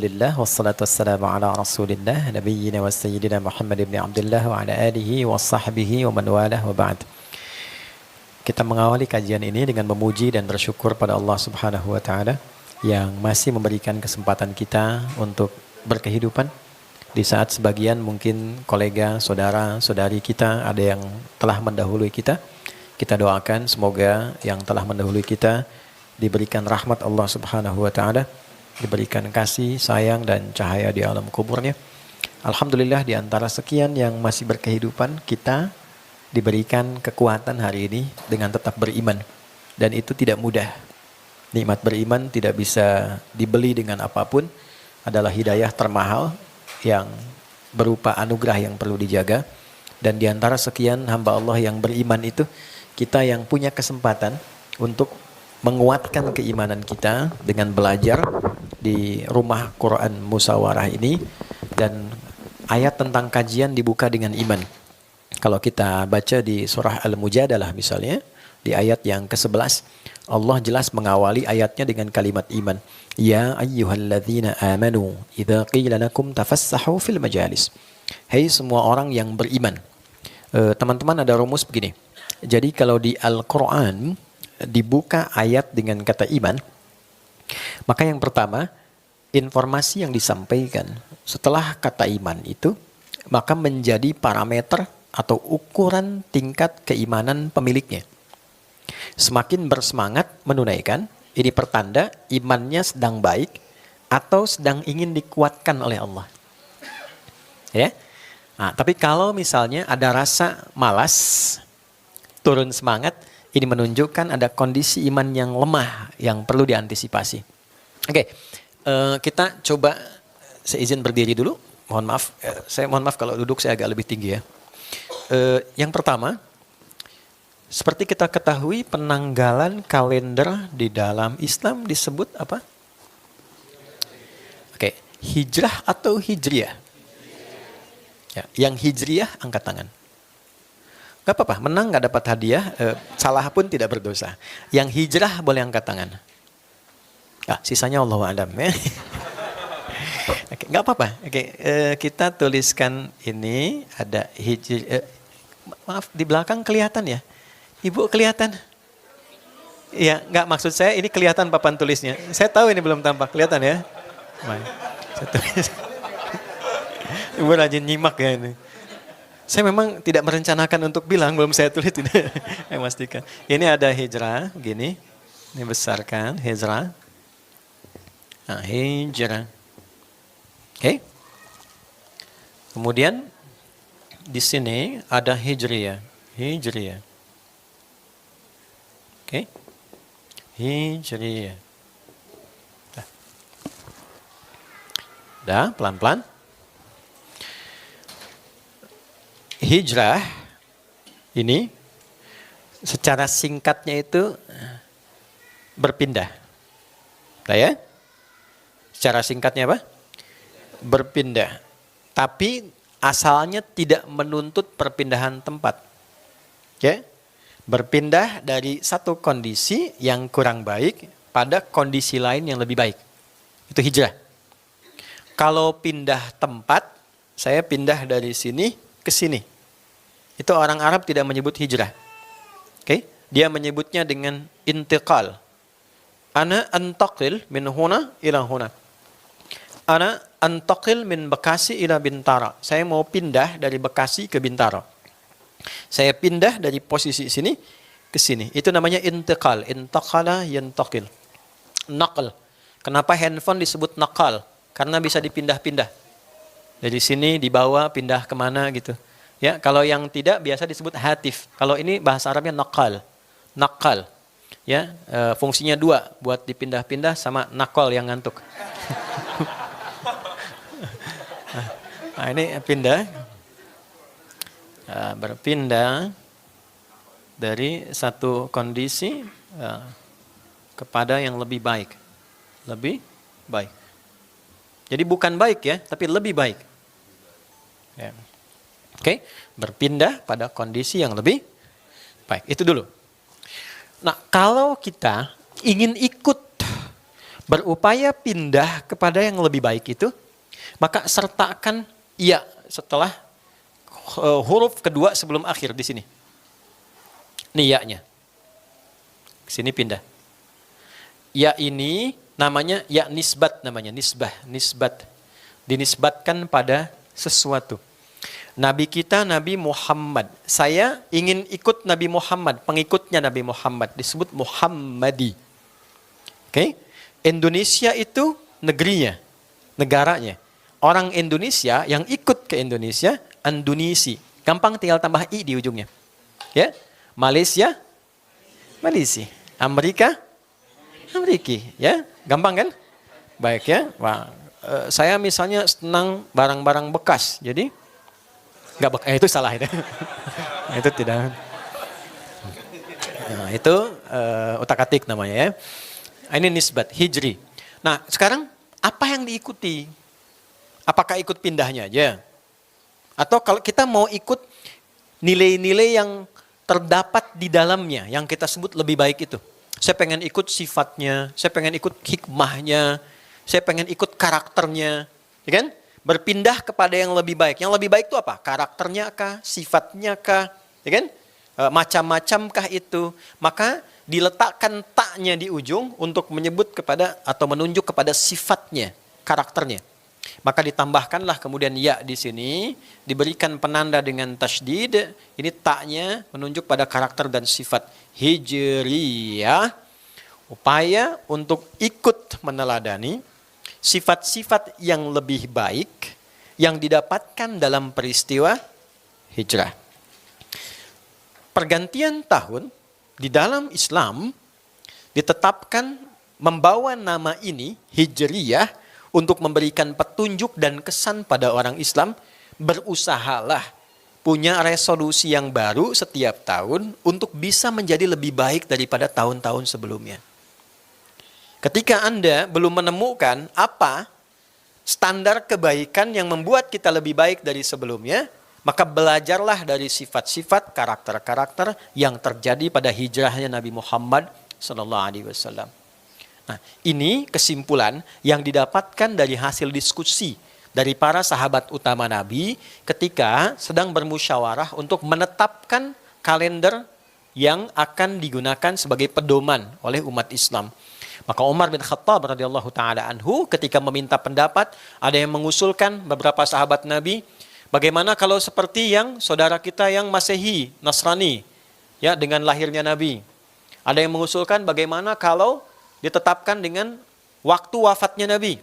Alhamdulillah wassalatu wassalamu ala Rasulillah nabiyyina wa sayyidina Muhammad ibn Abdullah wa ala alihi wa sahbihi wa man walah wa ba'd. Kita mengawali kajian ini dengan memuji dan bersyukur pada Allah Subhanahu wa taala yang masih memberikan kesempatan kita untuk berkehidupan di saat sebagian mungkin kolega, saudara, saudari kita ada yang telah mendahului kita. Kita doakan semoga yang telah mendahului kita diberikan rahmat Allah Subhanahu wa taala, diberikan kasih, sayang dan cahaya di alam kuburnya. Alhamdulillah di antara sekian yang masih berkehidupan, kita diberikan kekuatan hari ini dengan tetap beriman. Dan itu tidak mudah. Nikmat beriman tidak bisa dibeli dengan apapun, adalah hidayah termahal yang berupa anugerah yang perlu dijaga. Dan di antara sekian hamba Allah yang beriman itu, kita yang punya kesempatan untuk menguatkan keimanan kita dengan belajar di rumah Quran Musawarah ini, dan ayat tentang kajian dibuka dengan iman. Kalau kita baca di surah Al-Mujadalah misalnya, di ayat yang ke-11, Allah jelas mengawali ayatnya dengan kalimat iman. Ya ayyuhalladzina amanu idza qila lakum tafassahu fil majalis. Hai semua orang yang beriman. Teman-teman ada rumus begini. Jadi kalau di Al-Quran dibuka ayat dengan kata iman, maka yang pertama, informasi yang disampaikan setelah kata iman itu, maka menjadi parameter atau ukuran tingkat keimanan pemiliknya. Semakin bersemangat menunaikan, ini pertanda imannya sedang baik atau sedang ingin dikuatkan oleh Allah. Ya. Nah, tapi kalau misalnya ada rasa malas, turun semangat, ini menunjukkan ada kondisi iman yang lemah yang perlu diantisipasi. Oke, kita coba, saya izin berdiri dulu. Mohon maaf, saya mohon maaf kalau duduk saya agak lebih tinggi ya. Yang pertama, seperti kita ketahui penanggalan kalender di dalam Islam disebut apa? Oke, hijrah atau hijriyah? Ya, yang hijriyah angkat tangan. Gak apa-apa, menang gak dapat hadiah, salah pun tidak berdosa. Yang hijrah boleh angkat tangan. Sisanya Allahu a'lam ya. Oke, gak apa-apa. Oke, kita tuliskan ini ada maaf di belakang kelihatan ya, Ibu kelihatan? Iya, nggak maksud saya ini kelihatan papan tulisnya. Saya tahu ini belum tampak, kelihatan ya. Saya tulis. Ibu rajin nyimak ya ini. Saya memang tidak merencanakan untuk bilang, belum saya tulis tidak. Saya pastikan. Ini ada hijrah, gini. Ini besarkan, hijrah. Nah, hijrah. Oke. Kemudian di sini ada hijriyah. Hijriyah. Oke. Hijriyah. Dah, pelan-pelan. Hijrah ini secara singkatnya itu berpindah. Nah ya? Secara singkatnya apa? Berpindah. Tapi asalnya tidak menuntut perpindahan tempat. Oke? Berpindah dari satu kondisi yang kurang baik pada kondisi lain yang lebih baik. Itu hijrah. Kalau pindah tempat, saya pindah dari sini ke sini. Itu orang Arab tidak menyebut hijrah. Oke? Dia menyebutnya dengan intiqal. Ana antaqil min huna ila huna. Ana antaqil min Bekasi ila Bintara. Saya mau pindah dari Bekasi ke Bintara. Saya pindah dari posisi sini ke sini. Itu namanya intiqal. Intaqala yantaqil. Naql. Kenapa handphone disebut naqal? Karena bisa dipindah-pindah. Dari sini dibawa pindah kemana gitu. Ya, kalau yang tidak biasa disebut hatif. Kalau ini bahasa Arabnya naqal. Naqal. Ya, fungsinya dua, buat dipindah-pindah sama nakol yang ngantuk. Nah, ini pindah. Berpindah dari satu kondisi kepada yang lebih baik. Lebih baik. Jadi bukan baik ya, tapi lebih baik. Ya. Oke, berpindah pada kondisi yang lebih baik. Itu dulu. Nah, kalau kita ingin ikut berupaya pindah kepada yang lebih baik itu, maka sertakan ya setelah huruf kedua sebelum akhir di sini. Ini ya-nya. Ke sini pindah. Ya ini namanya ya nisbat, namanya nisbat. Dinisbatkan pada sesuatu. Nabi kita Nabi Muhammad. Saya ingin ikut Nabi Muhammad, pengikutnya Nabi Muhammad, disebut Muhammadi. Oke? Indonesia itu negerinya, negaranya. Orang Indonesia yang ikut ke Indonesia, Indonesi. Gampang tinggal tambah i di ujungnya. Ya? Malaysia, Malaysia. Amerika, Amerika. Ya? Gampang kan? Baik ya. Wah, saya misalnya senang barang-barang bekas. Jadi nggak bekas, itu salah itu. Itu tidak. Nah, itu utak-atik namanya ya. Ini nisbat hijri. Nah, sekarang apa yang diikuti? Apakah ikut pindahnya aja? Atau kalau kita mau ikut nilai-nilai yang terdapat di dalamnya, yang kita sebut lebih baik itu. Saya pengen ikut sifatnya, saya pengen ikut hikmahnya, saya pengen ikut karakternya, ya kan? Berpindah kepada yang lebih baik. Yang lebih baik itu apa? Karakternya kah? Sifatnya kah? Ya kan? Macam-macam kah itu? Maka diletakkan taknya di ujung untuk menyebut kepada atau menunjuk kepada sifatnya, karakternya. Maka ditambahkanlah kemudian ya di sini, diberikan penanda dengan tasydid. Ini taknya menunjuk pada karakter dan sifat hijriyah. Upaya untuk ikut meneladani sifat-sifat yang lebih baik yang didapatkan dalam peristiwa hijrah. Pergantian tahun di dalam Islam ditetapkan membawa nama ini hijriyah untuk memberikan petunjuk dan kesan pada orang Islam, berusahalah punya resolusi yang baru setiap tahun untuk bisa menjadi lebih baik daripada tahun-tahun sebelumnya. Ketika Anda belum menemukan apa standar kebaikan yang membuat kita lebih baik dari sebelumnya, maka belajarlah dari sifat-sifat, karakter-karakter yang terjadi pada hijrahnya Nabi Muhammad SAW. Nah, ini kesimpulan yang didapatkan dari hasil diskusi dari para sahabat utama Nabi ketika sedang bermusyawarah untuk menetapkan kalender yang akan digunakan sebagai pedoman oleh umat Islam. Maka Umar bin Khattab radhiyallahu taala anhu ketika meminta pendapat, ada yang mengusulkan beberapa sahabat Nabi, bagaimana kalau seperti yang saudara kita yang Masehi, Nasrani, ya dengan lahirnya Nabi. Ada yang mengusulkan bagaimana kalau ditetapkan dengan waktu wafatnya Nabi.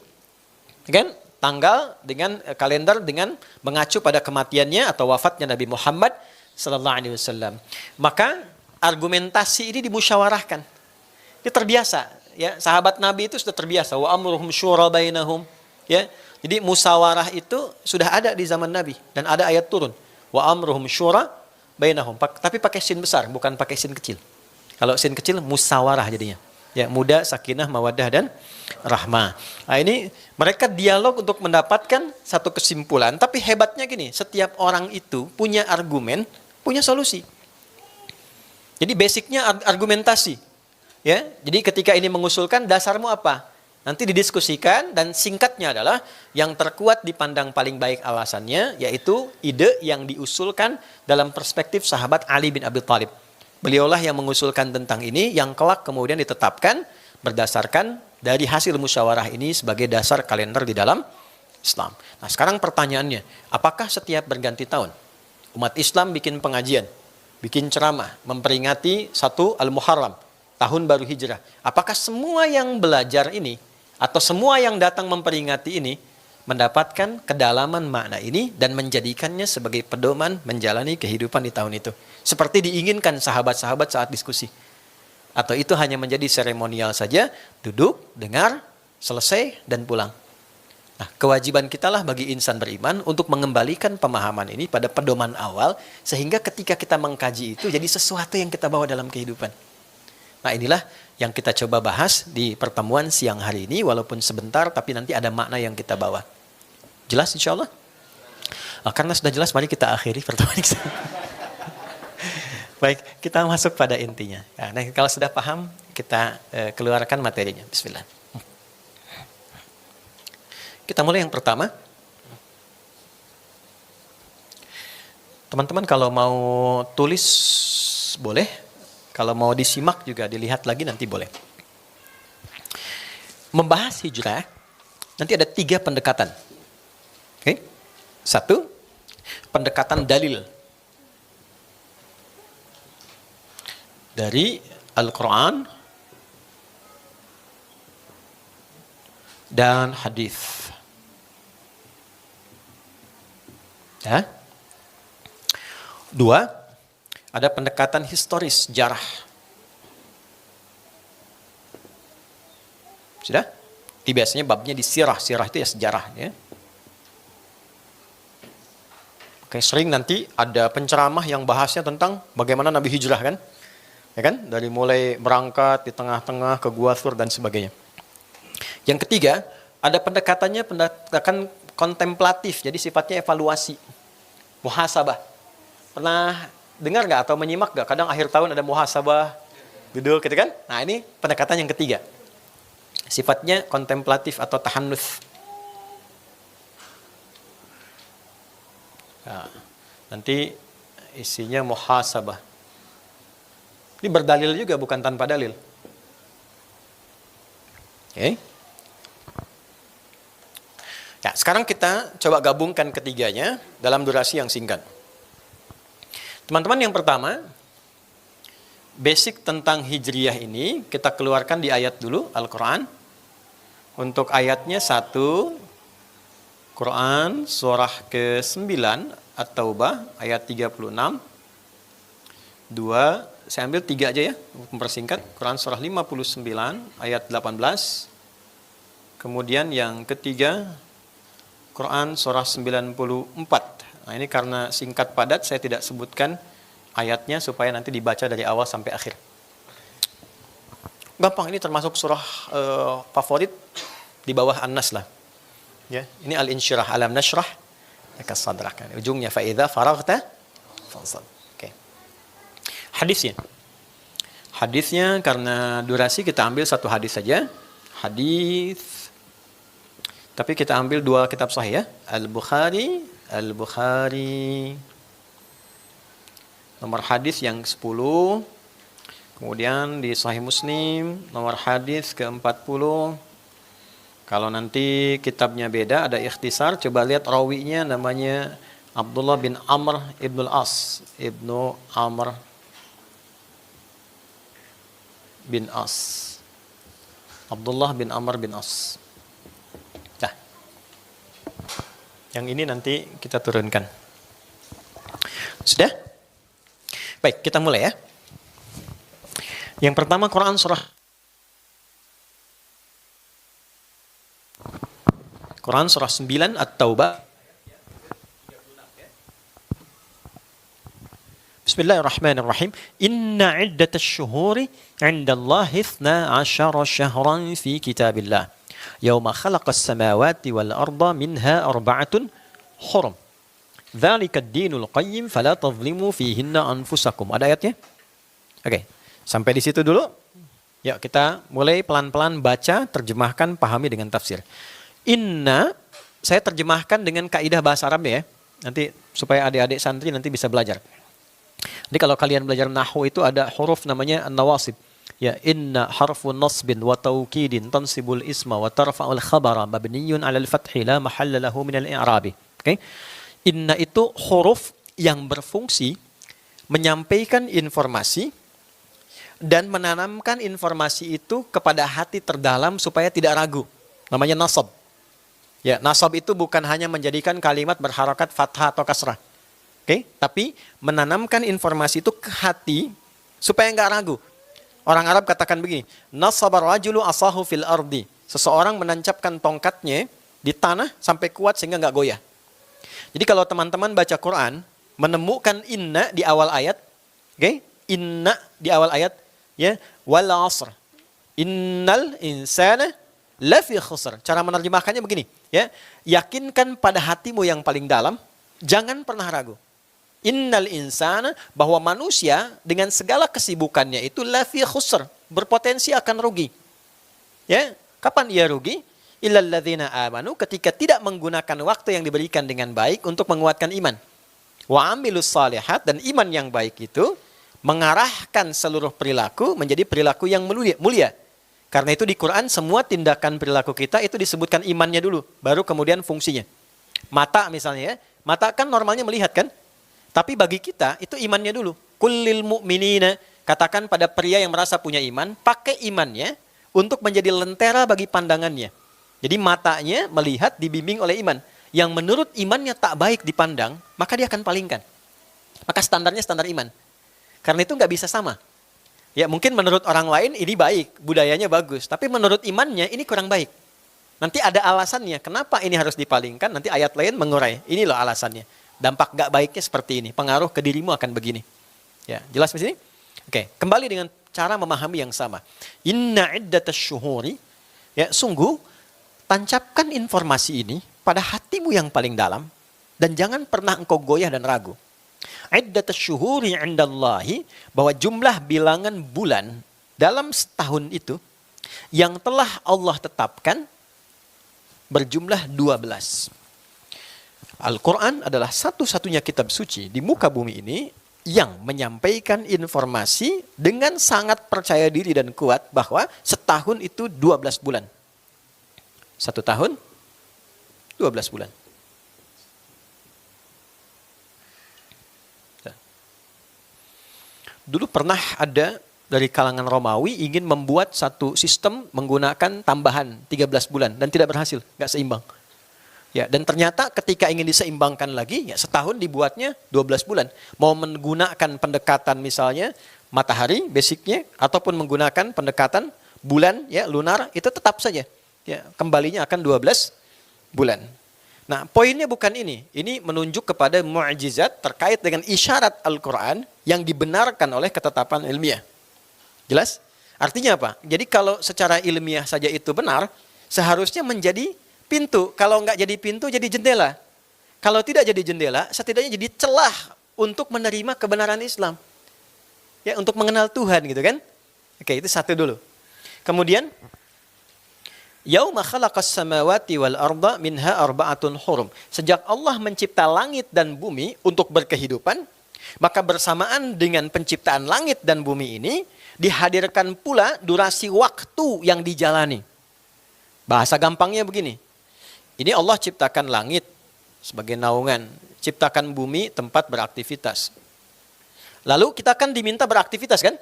Kan? Tanggal dengan kalender dengan mengacu pada kematiannya atau wafatnya Nabi Muhammad sallallahu alaihi wasallam. Maka argumentasi ini dimusyawarahkan. Ini terbiasa, ya. Sahabat Nabi itu sudah terbiasa wa amruhum syura bainahum, ya. Jadi musyawarah itu sudah ada di zaman Nabi dan ada ayat turun. Wa amruhum syura bainahum, tapi pakai sin besar, bukan pakai sin kecil. Kalau sin kecil musyawarah jadinya. Ya, muda, sakinah, mawaddah, dan rahmah. Nah, ini mereka dialog untuk mendapatkan satu kesimpulan. Tapi hebatnya gini, setiap orang itu punya argumen, punya solusi. Jadi basicnya argumentasi. Ya, jadi ketika ini mengusulkan, dasarmu apa? Nanti didiskusikan dan singkatnya adalah yang terkuat dipandang paling baik alasannya, yaitu ide yang diusulkan dalam perspektif sahabat Ali bin Abi Thalib. Beliaulah yang mengusulkan tentang ini, yang kelak kemudian ditetapkan berdasarkan dari hasil musyawarah ini sebagai dasar kalender di dalam Islam. Nah, sekarang pertanyaannya, apakah setiap berganti tahun umat Islam bikin pengajian, bikin ceramah, memperingati 1 Al-Muharram, tahun baru hijrah? Apakah semua yang belajar ini atau semua yang datang memperingati ini mendapatkan kedalaman makna ini dan menjadikannya sebagai pedoman menjalani kehidupan di tahun itu, seperti diinginkan sahabat-sahabat saat diskusi? Atau itu hanya menjadi seremonial saja, duduk, dengar, selesai, dan pulang? Nah, kewajiban kita lah bagi insan beriman untuk mengembalikan pemahaman ini pada pedoman awal, sehingga ketika kita mengkaji itu jadi sesuatu yang kita bawa dalam kehidupan. Nah, inilah yang kita coba bahas di pertemuan siang hari ini, walaupun sebentar, tapi nanti ada makna yang kita bawa. Jelas insya Allah? Karena sudah jelas, mari kita akhiri pertemuan ini. Baik, kita masuk pada intinya. Nah, kalau sudah paham, kita keluarkan materinya. Bismillah. Kita mulai yang pertama. Teman-teman kalau mau tulis boleh, kalau mau disimak juga dilihat lagi nanti boleh. Membahas hijrah, nanti ada 3 pendekatan. Oke? 1, pendekatan dalil. Dari Al-Quran dan hadis. Ya. 2, ada pendekatan historis, sejarah. Sudah? Itu biasanya babnya di sirah. Sirah itu ya sejarah. Ya. Oke, sering nanti ada penceramah yang bahasnya tentang bagaimana Nabi hijrah kan? Ya kan? Dari mulai berangkat di tengah-tengah ke Gua Thur dan sebagainya. Yang ketiga, ada pendekatannya pendekatan kontemplatif. Jadi sifatnya evaluasi. Muhasabah. Pernah dengar nggak atau menyimak nggak? Kadang akhir tahun ada muhasabah, gitu kan? Nah ini pendekatan yang ketiga. Sifatnya kontemplatif atau tahannus. Nah, nanti isinya muhasabah. Ini berdalil juga, bukan tanpa dalil. Oke. Ya, sekarang kita coba gabungkan ketiganya dalam durasi yang singkat. Teman-teman, yang pertama, basic tentang hijriyah ini kita keluarkan di ayat dulu, Al-Quran. Untuk ayatnya 1, Quran surah ke-9 At-Taubah ayat 36. 2, saya ambil 3 aja ya, mempersingkat. Quran surah 59 ayat 18. Kemudian yang ketiga, Quran surah 94. Nah ini karena singkat padat, saya tidak sebutkan ayatnya supaya nanti dibaca dari awal sampai akhir. Gampang, ini termasuk surah favorit di bawah An-Nas lah. Ya, ini Al-Insyirah, Alam Nashrah laka sadrak. Ujungnya fa idza faraghta fansab. Oke. Hadisnya. Hadisnya karena durasi kita ambil 1 hadis saja. Hadis. Tapi kita ambil 2 kitab sahih ya. Al-Bukhari nomor hadis yang 10, kemudian di Sahih Muslim nomor hadis ke-40. Kalau nanti kitabnya beda, ada ikhtisar, coba lihat rawinya namanya Abdullah bin Amr ibn al-As, Ibnu Amr bin As, Abdullah bin Amr bin As. Yang ini nanti kita turunkan. Sudah? Baik, kita mulai ya. Yang pertama Quran surah Quran surah 9 At-Taubah. Bismillahirrahmanirrahim. Inna iddatash syuhuri 'indallahi 12 syahran fi kitabillah. Yauma khalaqas samawati wal arda minha arba'atun hurum. Dzalika ad-dinul qayyim fala tadhlimu fihinna anfusakum. Ada ayatnya? Oke. Sampai di situ dulu. Yuk kita mulai pelan-pelan baca, terjemahkan, pahami dengan tafsir. Inna, saya terjemahkan dengan kaidah bahasa Arab ya. Nanti supaya adik-adik santri nanti bisa belajar. Jadi kalau kalian belajar nahwu itu ada huruf namanya an-nawasib. Ya, inna harfu nasbin wa taukidin tansibul isma wa tarfa'ul khabara mabniyun 'alal fathi la mahalla lahu minal i'rabi. Oke. Inna itu huruf yang berfungsi menyampaikan informasi dan menanamkan informasi itu kepada hati terdalam supaya tidak ragu. Namanya nasab. Ya, nasab itu bukan hanya menjadikan kalimat berharakat fathah atau kasrah. Oke, tapi menanamkan informasi itu ke hati supaya enggak ragu. Orang Arab katakan begini, nasabar rajulu asahu fil ardi. Seseorang menancapkan tongkatnya di tanah sampai kuat sehingga enggak goyah. Jadi kalau teman-teman baca Quran, menemukan inna di awal ayat, oke? Inna di awal ayat, ya, wal asr. Innal insana lafi khusr. Cara menerjemahkannya begini, ya. Yakinkan pada hatimu yang paling dalam, jangan pernah ragu. Innal insana, bahwa manusia dengan segala kesibukannya itu lafi khusr, berpotensi akan rugi. Ya, kapan ia rugi? illal ladzina amanu, ketika tidak menggunakan waktu yang diberikan dengan baik untuk menguatkan iman. Wa amilus salihat, dan iman yang baik itu mengarahkan seluruh perilaku menjadi perilaku yang mulia. Karena itu di Quran semua tindakan perilaku kita itu disebutkan imannya dulu, baru kemudian fungsinya. Mata misalnya ya, mata kan normalnya melihat kan? Tapi bagi kita itu imannya dulu. Kullil mu'minina, katakan pada pria yang merasa punya iman, pakai imannya untuk menjadi lentera bagi pandangannya. Jadi matanya melihat dibimbing oleh iman. Yang menurut imannya tak baik dipandang, maka dia akan palingkan. Maka standarnya standar iman. Karena itu nggak bisa sama. Ya mungkin menurut orang lain ini baik, budayanya bagus. Tapi menurut imannya ini kurang baik. Nanti ada alasannya, kenapa ini harus dipalingkan, nanti ayat lain mengurai. Ini loh alasannya. Dampak nggak baiknya seperti ini, pengaruh ke dirimu akan begini. Ya, jelas di sini? Oke, kembali dengan cara memahami yang sama. Inna iddatasy syuhuri, ya sungguh tancapkan informasi ini pada hatimu yang paling dalam dan jangan pernah engkau goyah dan ragu. Iddatasy syuhuri 'indallahi, bahwa jumlah bilangan bulan dalam setahun itu yang telah Allah tetapkan berjumlah 12. Al-Quran adalah satu-satunya kitab suci di muka bumi ini yang menyampaikan informasi dengan sangat percaya diri dan kuat bahwa setahun itu 12 bulan. Satu tahun, 12 bulan. Dulu pernah ada dari kalangan Romawi ingin membuat satu sistem menggunakan tambahan 13 bulan dan tidak berhasil, nggak seimbang. Ya, dan ternyata ketika ingin diseimbangkan lagi, ya setahun dibuatnya 12 bulan. Mau menggunakan pendekatan misalnya matahari basicnya ataupun menggunakan pendekatan bulan ya lunar, itu tetap saja ya kembalinya akan 12 bulan. Nah, poinnya bukan ini. Ini menunjuk kepada mu'jizat terkait dengan isyarat Al-Quran yang dibenarkan oleh ketetapan ilmiah. Jelas? Artinya apa? Jadi kalau secara ilmiah saja itu benar, seharusnya menjadi pintu. Kalau nggak jadi pintu, jadi jendela. Kalau tidak jadi jendela, setidaknya jadi celah untuk menerima kebenaran Islam. Ya, untuk mengenal Tuhan gitu kan. Oke, itu satu dulu. Kemudian, Yauma khalaqas samawati wal arda minha arba'atun hurum. Sejak Allah mencipta langit dan bumi untuk berkehidupan, maka bersamaan dengan penciptaan langit dan bumi ini, dihadirkan pula durasi waktu yang dijalani. Bahasa gampangnya begini. Ini Allah ciptakan langit sebagai naungan, ciptakan bumi tempat beraktivitas. Lalu kita kan diminta beraktivitas kan?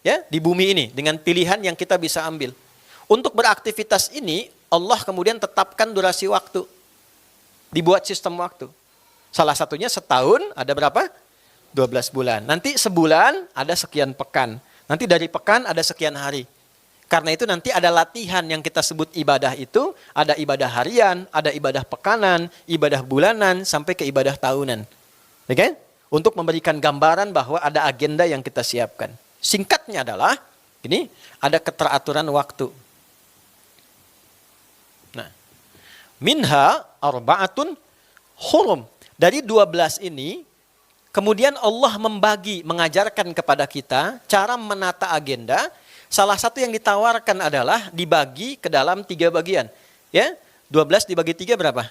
Ya, di bumi ini dengan pilihan yang kita bisa ambil. Untuk beraktivitas ini, Allah kemudian tetapkan durasi waktu. Dibuat sistem waktu. Salah satunya setahun ada berapa? 12 bulan. Nanti sebulan ada sekian pekan. Nanti dari pekan ada sekian hari. Karena itu nanti ada latihan yang kita sebut ibadah itu. Ada ibadah harian, ada ibadah pekanan, ibadah bulanan, sampai ke ibadah tahunan. Oke? Untuk memberikan gambaran bahwa ada agenda yang kita siapkan. Singkatnya adalah, ini ada keteraturan waktu. Minha arba'atun hurum. Dari 12 ini, kemudian Allah mengajarkan kepada kita cara menata agenda. Salah satu yang ditawarkan adalah dibagi ke dalam 3 bagian. Ya, 12 dibagi 3 berapa?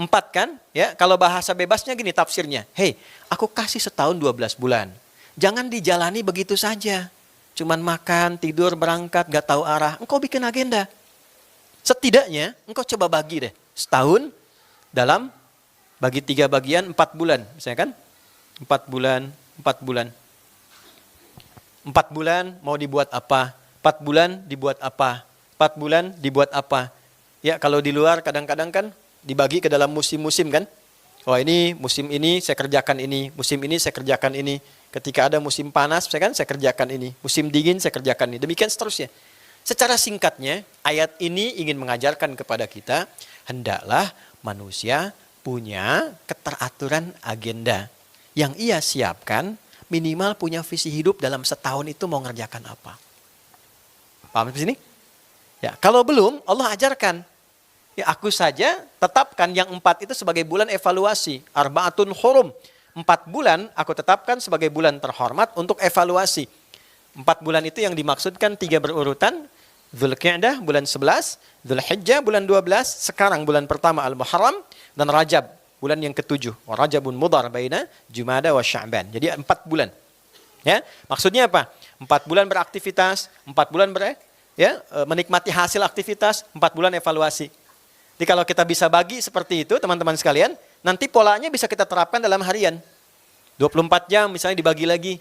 4 kan? Ya, kalau bahasa bebasnya gini tafsirnya. Hei, aku kasih setahun 12 bulan. Jangan dijalani begitu saja. Cuman makan, tidur, berangkat, gak tahu arah. Engkau bikin agenda. Setidaknya engkau coba bagi deh setahun dalam bagi 3 bagian 4 bulan. Misalnya kan 4 bulan, 4 bulan. 4 bulan mau dibuat apa? 4 bulan dibuat apa? 4 bulan dibuat apa? Ya kalau di luar kadang-kadang kan dibagi ke dalam musim-musim kan. Oh ini musim ini saya kerjakan ini, musim ini saya kerjakan ini. Ketika ada musim panas saya kerjakan ini, musim dingin saya kerjakan ini. Demikian seterusnya. Secara singkatnya, ayat ini ingin mengajarkan kepada kita, hendaklah manusia punya keteraturan agenda. Yang ia siapkan, minimal punya visi hidup dalam setahun itu mau ngerjakan apa. Paham di sini? Ya, kalau belum, Allah ajarkan. Ya, aku saja tetapkan yang 4 itu sebagai bulan evaluasi. Arba'atun hurum. 4 bulan aku tetapkan sebagai bulan terhormat untuk evaluasi. 4 bulan itu yang dimaksudkan 3 berurutan, Dzulqa'dah bulan 11, Dzulhijjah bulan 12, sekarang bulan pertama Al-Muharram, dan Rajab bulan yang ke-7. Rajabun mudhar baina Jumada wa Sya'ban. Jadi 4 bulan. Ya, maksudnya apa? 4 bulan beraktivitas, 4 bulan menikmati hasil aktivitas, 4 bulan evaluasi. Jadi kalau kita bisa bagi seperti itu, teman-teman sekalian, nanti polanya bisa kita terapkan dalam harian. 24 jam misalnya dibagi lagi.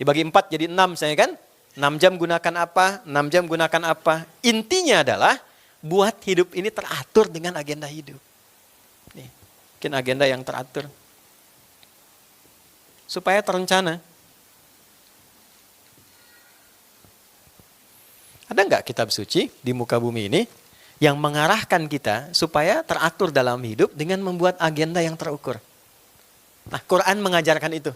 Dibagi 4 jadi 6 misalnya kan. 6 jam gunakan apa, 6 jam gunakan apa. Intinya adalah buat hidup ini teratur dengan agenda hidup. Nih, bikin agenda yang teratur. Supaya terencana. Ada nggak kitab suci di muka bumi ini yang mengarahkan kita supaya teratur dalam hidup dengan membuat agenda yang terukur? Nah, Quran mengajarkan itu.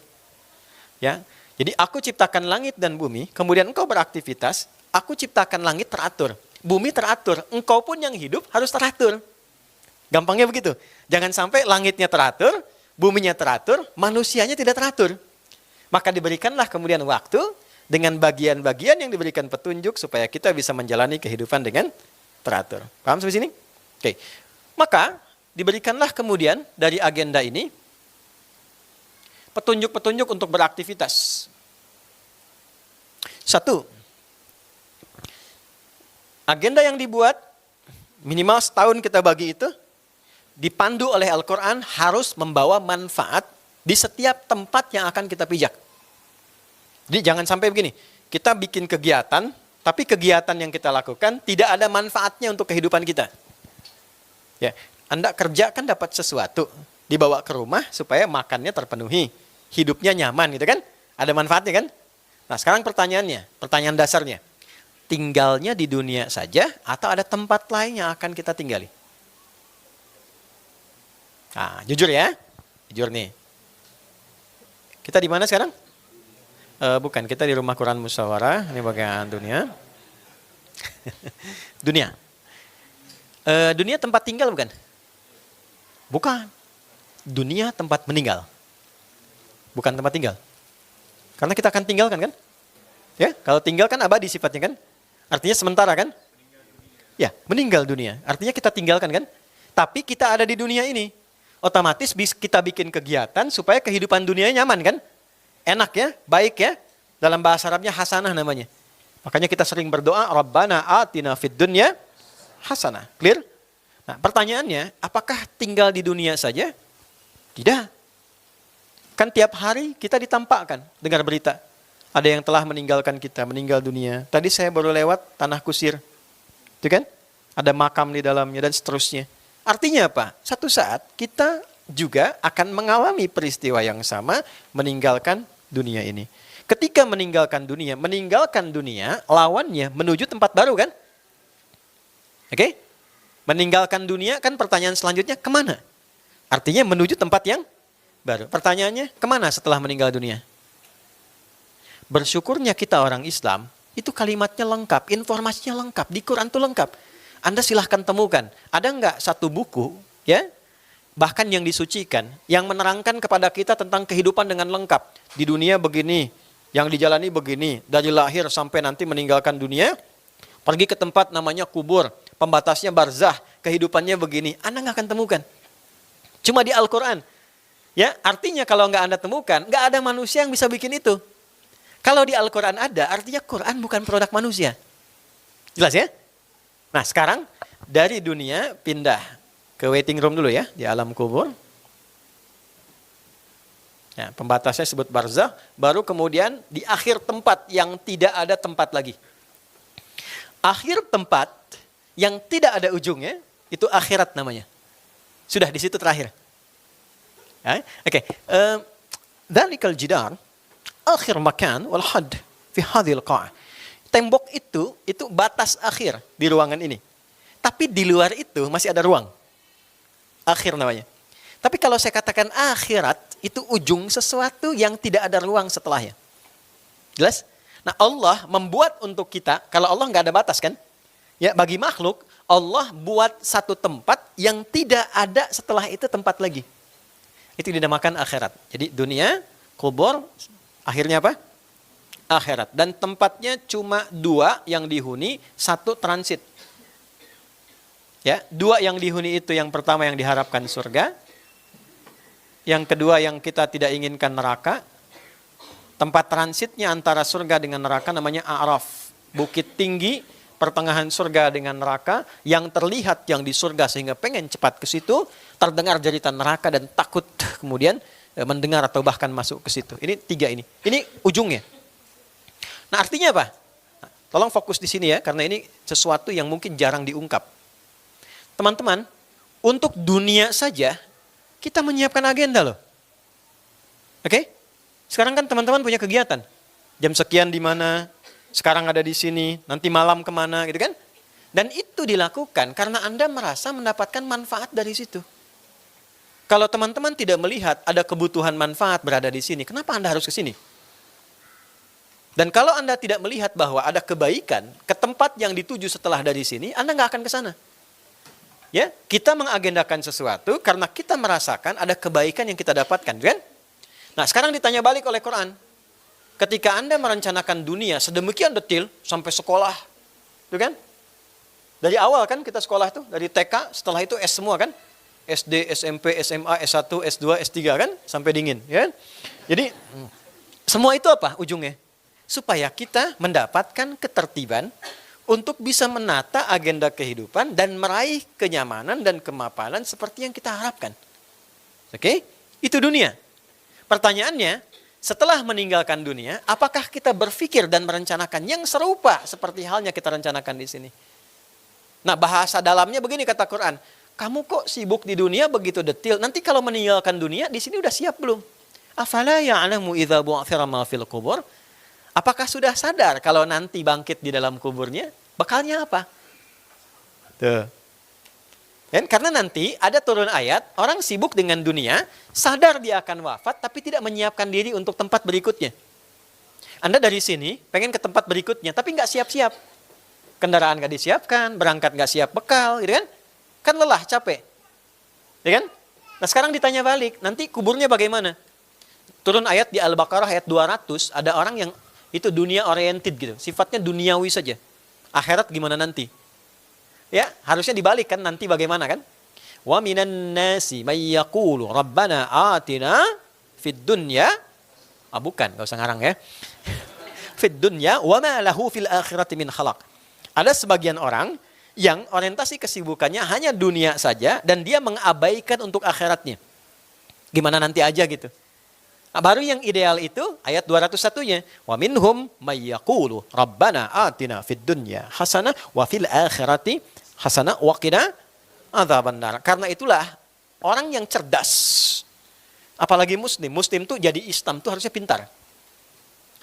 Ya, jadi aku ciptakan langit dan bumi, kemudian engkau beraktivitas, aku ciptakan langit teratur, bumi teratur, engkau pun yang hidup harus teratur. Gampangnya begitu. Jangan sampai langitnya teratur, buminya teratur, manusianya tidak teratur. Maka diberikanlah kemudian waktu dengan bagian-bagian yang diberikan petunjuk supaya kita bisa menjalani kehidupan dengan teratur. Paham sampai sini? Oke. Maka diberikanlah kemudian dari agenda ini petunjuk-petunjuk untuk beraktivitas. 1. Agenda yang dibuat minimal setahun kita bagi itu dipandu oleh Al-Quran harus membawa manfaat di setiap tempat yang akan kita pijak. Jadi jangan sampai begini, kita bikin kegiatan, tapi kegiatan yang kita lakukan tidak ada manfaatnya untuk kehidupan kita. Ya, Anda kerja kan dapat sesuatu, dibawa ke rumah supaya makannya terpenuhi, hidupnya nyaman gitu kan? Ada manfaatnya kan? Nah sekarang pertanyaan dasarnya, tinggalnya di dunia saja atau ada tempat lain yang akan kita tinggali? Nah, jujur nih. Kita di mana sekarang? Bukan, kita di rumah Quran Musyawarah, ini bagian dunia. Dunia. Dunia tempat tinggal bukan? Bukan. Dunia tempat meninggal. Bukan tempat tinggal. Karena kita akan tinggalkan kan? Ya, kalau tinggal kan abadi sifatnya kan? Artinya sementara kan? Ya, meninggal dunia. Artinya kita tinggalkan kan? Tapi kita ada di dunia ini. Otomatis kita bikin kegiatan supaya kehidupan dunia nyaman kan? Enak ya, baik ya. Dalam bahasa Arabnya hasanah namanya. Makanya kita sering berdoa, Rabbana atina fid dunya hasanah. Clear? Nah pertanyaannya, apakah tinggal di dunia saja? Tidak. Kan tiap hari kita ditampakkan, dengar berita. Ada yang telah meninggalkan kita, meninggal dunia. Tadi saya baru lewat Tanah Kusir. Itu kan? Ada makam di dalamnya dan seterusnya. Artinya apa? Satu saat kita juga akan mengalami peristiwa yang sama, meninggalkan dunia ini. Ketika meninggalkan dunia, lawannya menuju tempat baru kan? Oke? Meninggalkan dunia kan pertanyaan selanjutnya kemana? Artinya menuju tempat yang baru. Pertanyaannya kemana setelah meninggal dunia? Bersyukurnya kita orang Islam, itu kalimatnya lengkap, informasinya lengkap, di Quran itu lengkap. Anda silahkan temukan, ada nggak satu buku, ya, bahkan yang disucikan, yang menerangkan kepada kita tentang kehidupan dengan lengkap. Di dunia begini, yang dijalani begini, dari lahir sampai nanti meninggalkan dunia, pergi ke tempat namanya kubur, pembatasnya barzah, kehidupannya begini. Anda nggak akan temukan. Cuma di Al-Quran. Ya, artinya kalau nggak Anda temukan, nggak ada manusia yang bisa bikin itu. Kalau di Al-Quran ada, artinya Quran bukan produk manusia. Jelas ya? Nah sekarang, dari dunia pindah ke waiting room dulu ya, di alam kubur. Ya, pembatasnya sebut barzah, baru kemudian di akhir tempat yang tidak ada tempat lagi. Akhir tempat yang tidak ada ujungnya, itu akhirat namanya. Sudah di situ terakhir. Ya, oke. Dzalikal jidar, akhir makan wal had fi hadhil qa'ah. Tembok itu batas akhir di ruangan ini. Tapi di luar itu masih ada ruang. Akhir namanya. Tapi kalau saya katakan akhirat, itu ujung sesuatu yang tidak ada ruang setelahnya. Jelas? Nah Allah membuat untuk kita, kalau Allah nggak ada batas kan? Ya bagi makhluk, Allah buat satu tempat yang tidak ada setelah itu tempat lagi. Itu dinamakan akhirat. Jadi dunia, kubur, akhirnya apa? akhirat. Dan tempatnya cuma 2 yang dihuni, 1 transit. Ya, 2 yang dihuni itu yang pertama yang diharapkan surga. Yang kedua yang kita tidak inginkan neraka. Tempat transitnya antara surga dengan neraka namanya A'raf. Bukit tinggi, pertengahan surga dengan neraka. Yang terlihat yang di surga sehingga pengen cepat ke situ. Terdengar jeritan neraka dan takut kemudian mendengar atau bahkan masuk ke situ. Ini 3 ini. Ini ujungnya. Nah artinya apa? Nah, tolong fokus di sini ya, karena ini sesuatu yang mungkin jarang diungkap. Teman-teman, untuk dunia saja, kita menyiapkan agenda loh. Oke? Sekarang kan teman-teman punya kegiatan. Jam sekian di mana, sekarang ada di sini, nanti malam kemana gitu kan. Dan itu dilakukan karena Anda merasa mendapatkan manfaat dari situ. Kalau teman-teman tidak melihat ada kebutuhan manfaat berada di sini, kenapa Anda harus ke sini? Dan kalau Anda tidak melihat bahwa ada kebaikan ke tempat yang dituju setelah dari sini, Anda nggak akan ke sana. Ya, kita mengagendakan sesuatu karena kita merasakan ada kebaikan yang kita dapatkan, kan? Nah, sekarang ditanya balik oleh Quran. Ketika Anda merencanakan dunia sedemikian detil sampai sekolah, itu kan? Dari awal kan kita sekolah tuh, dari TK, setelah itu S semua kan? SD, SMP, SMA, S1, S2, S3 kan? Sampai dingin, ya kan? Jadi, semua itu apa ujungnya? Supaya kita mendapatkan ketertiban untuk bisa menata agenda kehidupan dan meraih kenyamanan dan kemapanan seperti yang kita harapkan. Oke? Itu dunia. Pertanyaannya, setelah meninggalkan dunia, apakah kita berpikir dan merencanakan yang serupa seperti halnya kita rencanakan di sini? Nah, bahasa dalamnya begini kata Quran, kamu kok sibuk di dunia begitu detil, nanti kalau meninggalkan dunia, di sini udah siap belum? Afala ya'lamu idza bu'thira ma fil qubur? Apakah sudah sadar kalau nanti bangkit di dalam kuburnya, bakalnya apa? Tuh. Dan karena nanti ada turun ayat, orang sibuk dengan dunia, sadar dia akan wafat, tapi tidak menyiapkan diri untuk tempat berikutnya. Anda dari sini, pengen ke tempat berikutnya, tapi nggak siap-siap. Kendaraan nggak disiapkan, berangkat nggak siap bekal, gitu kan? Kan lelah, capek. Ya kan? Nah sekarang ditanya balik, nanti kuburnya bagaimana? Turun ayat di Al-Baqarah ayat 200, ada orang yang itu dunia oriented gitu, sifatnya duniawi saja. Akhirat gimana nanti? Ya, harusnya dibalik kan, nanti bagaimana kan? Wa minan nasi may yaqulu rabbana atina fid dunya. Bukan, enggak usah ngarang ya. Fid dunya wa ma lahu fil akhirati min khalaq. Ada sebagian orang yang orientasi kesibukannya hanya dunia saja dan dia mengabaikan untuk akhiratnya. Gimana nanti aja gitu. Nah, baru yang ideal itu ayat 201-nya. Wa minhum may yaqulu rabbana atina fid dunya hasanah wa fil akhirati hasanah wa qina adzabannar. Karena itulah orang yang cerdas, apalagi muslim tuh jadi Islam tuh harusnya pintar.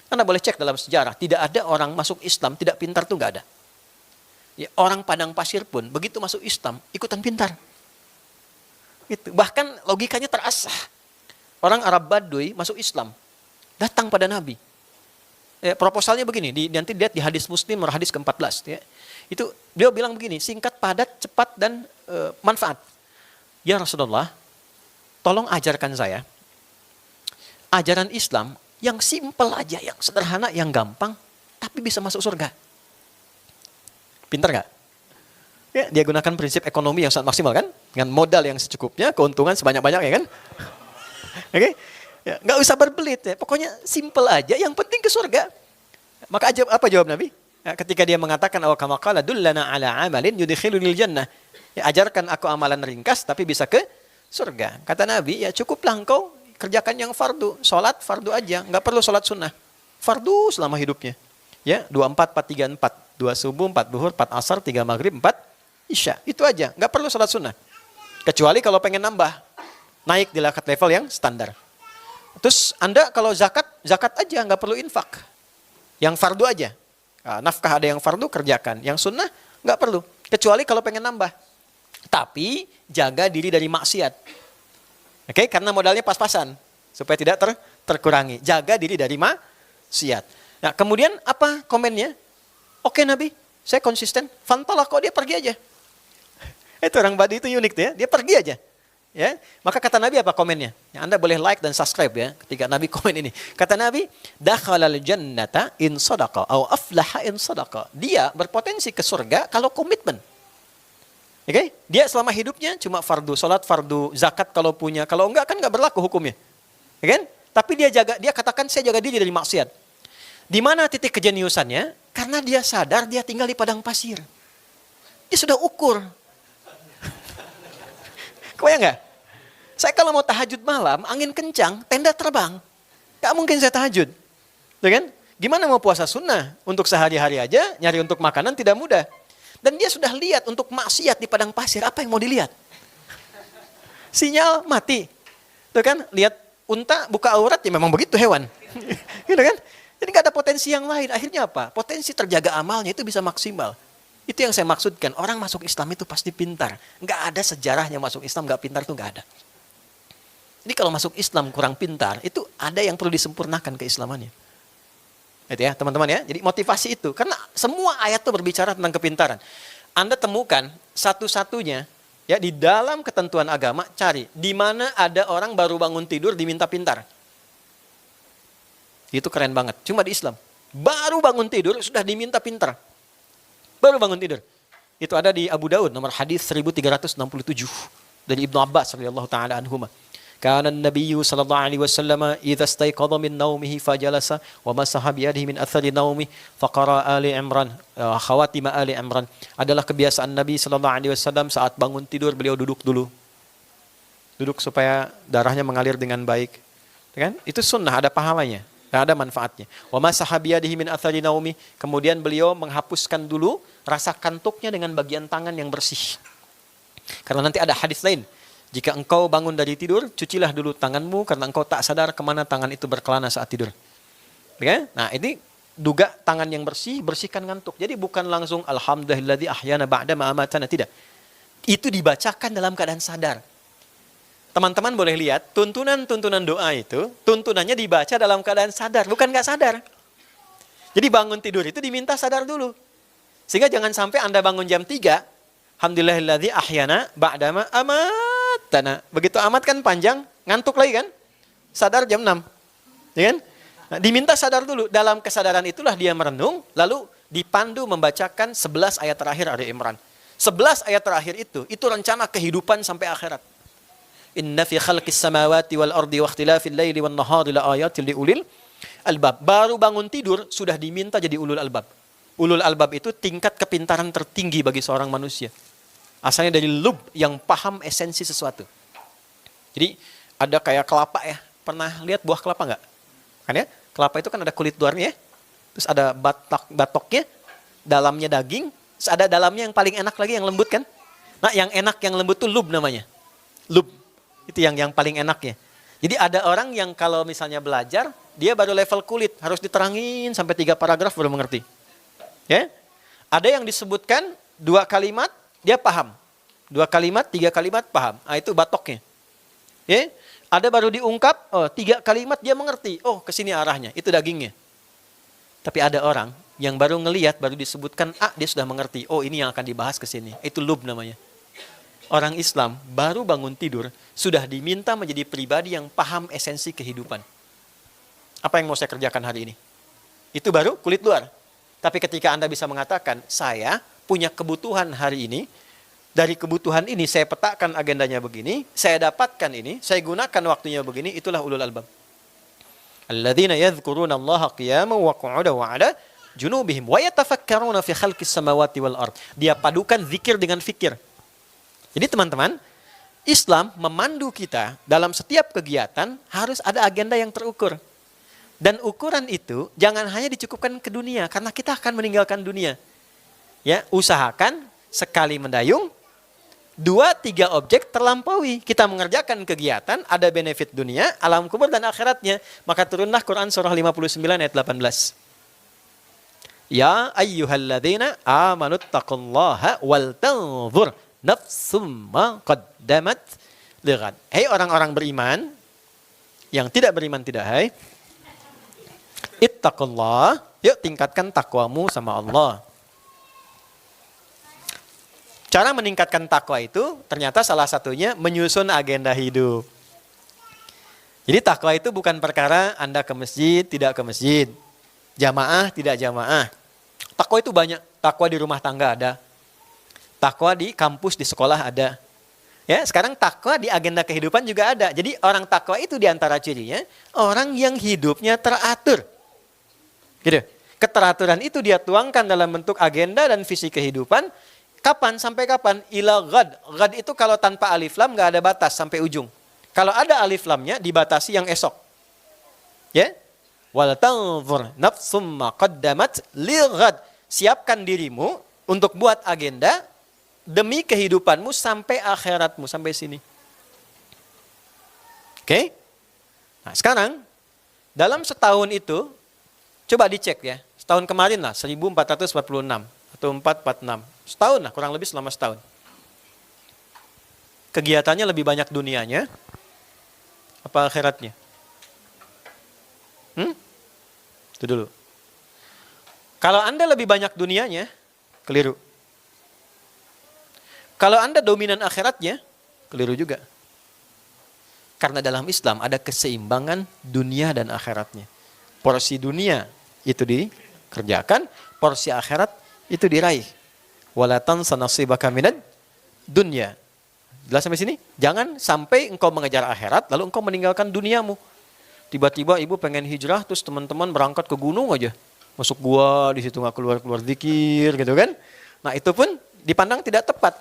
Anda boleh cek dalam sejarah, tidak ada orang masuk Islam tidak pintar tuh enggak ada. Ya, orang padang pasir pun begitu masuk Islam ikutan pintar. Gitu. Bahkan logikanya terasah. Orang Arab Baduy masuk Islam, datang pada Nabi. Ya, proposalnya begini, nanti lihat di hadis Muslim, hadis ke-14. Ya. Itu beliau bilang begini, singkat, padat, cepat, dan manfaat. Ya Rasulullah, tolong ajarkan saya ajaran Islam yang simpel aja, yang sederhana, yang gampang, tapi bisa masuk surga. Pintar nggak? Ya, dia gunakan prinsip ekonomi yang sangat maksimal kan, dengan modal yang secukupnya, keuntungan sebanyak-banyaknya kan. Oke, ya, nggak usah berbelit ya. Pokoknya simple aja. Yang penting ke surga. Maka apa jawab Nabi? Ya, ketika dia mengatakan awal kama qala dullana ala amalin yudkhilunil jannah. Ya, ajarkan aku amalan ringkas tapi bisa ke surga. Kata Nabi, ya cukuplah engkau kerjakan yang fardu. Salat fardu aja, nggak perlu salat sunnah. Fardu selama hidupnya. Ya, 24 4 3 4. 2 subuh, 4 duhur, 4 asar, 3 maghrib, 4 isya. Itu aja, nggak perlu salat sunnah. Kecuali kalau pengen nambah. Naik di level yang standar. Terus Anda kalau zakat aja, nggak perlu infak. Yang fardu aja. Nah, nafkah ada yang fardu, kerjakan. Yang sunnah, nggak perlu. Kecuali kalau pengen nambah. Tapi, jaga diri dari maksiat. Oke, karena modalnya pas-pasan. Supaya tidak terkurangi. Jaga diri dari maksiat. Nah, kemudian apa komennya? Oke Nabi, saya konsisten. Fantalaq kok dia pergi aja. Itu orang Badi itu unik tuh ya. Dia pergi aja. Ya, maka kata Nabi apa komennya? Ya, Anda boleh like dan subscribe ya ketika Nabi komen ini. Kata Nabi, dakhalal jannata in sadaqa au aflaha in sadaqa. Dia berpotensi ke surga kalau komitmen. Oke? Dia selama hidupnya cuma fardu salat, fardu zakat kalau punya. Kalau enggak kan enggak berlaku hukumnya. Ya kan? Tapi dia katakan saya jaga diri dari maksiat. Di mana titik kejeniusannya? Karena dia sadar dia tinggal di padang pasir. Dia sudah ukur. Kebayang nggak? Saya kalau mau tahajud malam, angin kencang, tenda terbang. Gak mungkin saya tahajud. Ya kan? Gimana mau puasa sunnah? Untuk sehari-hari aja, nyari untuk makanan tidak mudah. Dan dia sudah lihat untuk maksiat di padang pasir, apa yang mau dilihat? Sinyal mati. Tuh kan? Lihat unta buka aurat, ya memang begitu hewan. Gitu kan? Jadi gak ada potensi yang lain. Akhirnya apa? Potensi terjaga amalnya itu bisa maksimal. Itu yang saya maksudkan, orang masuk Islam itu pasti pintar. Nggak ada sejarahnya masuk Islam nggak pintar itu nggak ada. Jadi kalau masuk Islam kurang pintar, itu ada yang perlu disempurnakan keislamannya. Gitu ya teman-teman ya, jadi motivasi itu. Karena semua ayat itu berbicara tentang kepintaran. Anda temukan satu-satunya ya di dalam ketentuan agama, cari. Di mana ada orang baru bangun tidur diminta pintar. Itu keren banget, cuma di Islam. Baru bangun tidur sudah diminta pintar. Baru bangun tidur. Itu ada di Abu Daud nomor hadis 1367 dari Ibnu Abbas radhiyallahu taala anhuma. Kana an-nabiyyu sallallahu alaihi wasallam idza istayqadha min naumihi fajalasa wa masaha bi yadihi min athari naumi faqara Ali Imran khawatim Ali Imran. Adalah kebiasaan Nabi sallallahu alaihi wasallam saat bangun tidur beliau duduk dulu. Duduk supaya darahnya mengalir dengan baik. Kan? Itu sunnah, ada pahalanya. Dan ada manfaatnya. Wa masaha bi yadihi min athari naumi. Kemudian beliau menghapuskan dulu rasa kantuknya dengan bagian tangan yang bersih. Karena nanti ada hadis lain. Jika engkau bangun dari tidur, cucilah dulu tanganmu karena engkau tak sadar kemana tangan itu berkelana saat tidur. Ya? Nah ini duga tangan yang bersih, bersihkan ngantuk. Jadi bukan langsung alhamdulilladzi ahyana ba'da ma amatana, tidak. Itu dibacakan dalam keadaan sadar. Teman-teman boleh lihat, tuntunan doa itu, tuntunannya dibaca dalam keadaan sadar, bukan nggak sadar. Jadi bangun tidur itu diminta sadar dulu. Sehingga jangan sampai Anda bangun jam 3, alhamdulillahilladzi ahyana ba'dama amatana. Begitu amat kan panjang, ngantuk lagi kan? Sadar jam 6. Ya kan? Nah, diminta sadar dulu. Dalam kesadaran itulah dia merenung, lalu dipandu membacakan 11 ayat terakhir Ali Imran. 11 ayat terakhir itu rencana kehidupan sampai akhirat. Inna fi khalqis samawati wal ardi wa ikhtilafil laili wan nahari la ayatil liulil albab. Baru bangun tidur sudah diminta jadi ulul albab. Ulul albab itu tingkat kepintaran tertinggi bagi seorang manusia. Asalnya dari lub yang paham esensi sesuatu. Jadi ada kayak kelapa ya. Pernah lihat buah kelapa enggak? Kan ya? Kelapa itu kan ada kulit luarnya ya. Terus ada batoknya, dalamnya daging, terus ada dalamnya yang paling enak lagi yang lembut kan? Nah, yang enak yang lembut tuh lub namanya. Lub. Itu yang paling enaknya. Jadi ada orang yang kalau misalnya belajar, dia baru level kulit, harus diterangin sampai 3 paragraf baru mengerti. Ya? Ada yang disebutkan 2 kalimat, dia paham. 2 kalimat, 3 kalimat paham. Ah itu batoknya. Ya? Ada baru diungkap, 3 kalimat dia mengerti. Oh, ke sini arahnya, itu dagingnya. Tapi ada orang yang baru ngelihat, baru disebutkan dia sudah mengerti. Oh, ini yang akan dibahas ke sini. Itu lub namanya. Orang Islam baru bangun tidur sudah diminta menjadi pribadi yang paham esensi kehidupan. Apa yang mau saya kerjakan hari ini? Itu baru kulit luar. Tapi ketika Anda bisa mengatakan, saya punya kebutuhan hari ini, dari kebutuhan ini saya petakan agendanya begini, saya dapatkan ini, saya gunakan waktunya begini, itulah ulul albab. Alladzina yadhkuruna Allaha qiyaman wa qu'udan wa 'ala junubihim wa yatafakkaruna fi khalqis samawati wal ard. Dia padukan zikir dengan fikir. Jadi teman-teman, Islam memandu kita dalam setiap kegiatan harus ada agenda yang terukur. Dan ukuran itu jangan hanya dicukupkan ke dunia, karena kita akan meninggalkan dunia. Ya, usahakan sekali mendayung, 2-3 objek terlampaui. Kita mengerjakan kegiatan, ada benefit dunia, alam kubur dan akhiratnya. Maka turunlah Quran surah 59 ayat 18. Ya ayyuhalladzina amanuttaqullaha wal tanzur nafsum ma qaddamat lighad. Hei orang-orang beriman, yang tidak beriman tidak hai. Ittaqullah, yuk tingkatkan takwamu sama Allah. Cara meningkatkan takwa itu ternyata salah satunya menyusun agenda hidup. Jadi takwa itu bukan perkara Anda ke masjid, tidak ke masjid. Jamaah, tidak jamaah. Takwa itu banyak. Takwa di rumah tangga ada. Takwa di kampus, di sekolah ada. Ya, sekarang takwa di agenda kehidupan juga ada. Jadi orang takwa itu diantara cirinya, orang yang hidupnya teratur. Gitu. Keteraturan itu dia tuangkan dalam bentuk agenda dan visi kehidupan. Kapan sampai kapan? Ila ghad. Ghad itu kalau tanpa alif lam nggak ada batas sampai ujung. Kalau ada alif lamnya dibatasi yang esok. Ya? Wal tanzur nafsum ma qaddamat li ghad. Siapkan dirimu untuk buat agenda demi kehidupanmu sampai akhiratmu, sampai sini. Oke? Nah, sekarang dalam setahun itu coba dicek ya. Setahun kemarin lah 1446 atau 446. Setahun lah, kurang lebih selama setahun. Kegiatannya lebih banyak dunianya apa akhiratnya? Itu dulu. Kalau Anda lebih banyak dunianya, keliru. Kalau Anda dominan akhiratnya, keliru juga. Karena dalam Islam ada keseimbangan dunia dan akhiratnya. Porsi dunia itu dikerjakan, porsi akhirat itu diraih. Wala tansa nasibaka minad dunya. Jelas sampai sini? Jangan sampai engkau mengejar akhirat lalu engkau meninggalkan duniamu. Tiba-tiba ibu pengen hijrah terus teman-teman berangkat ke gunung aja. Masuk gua di situ enggak keluar-keluar zikir gitu kan. Nah, itu pun dipandang tidak tepat.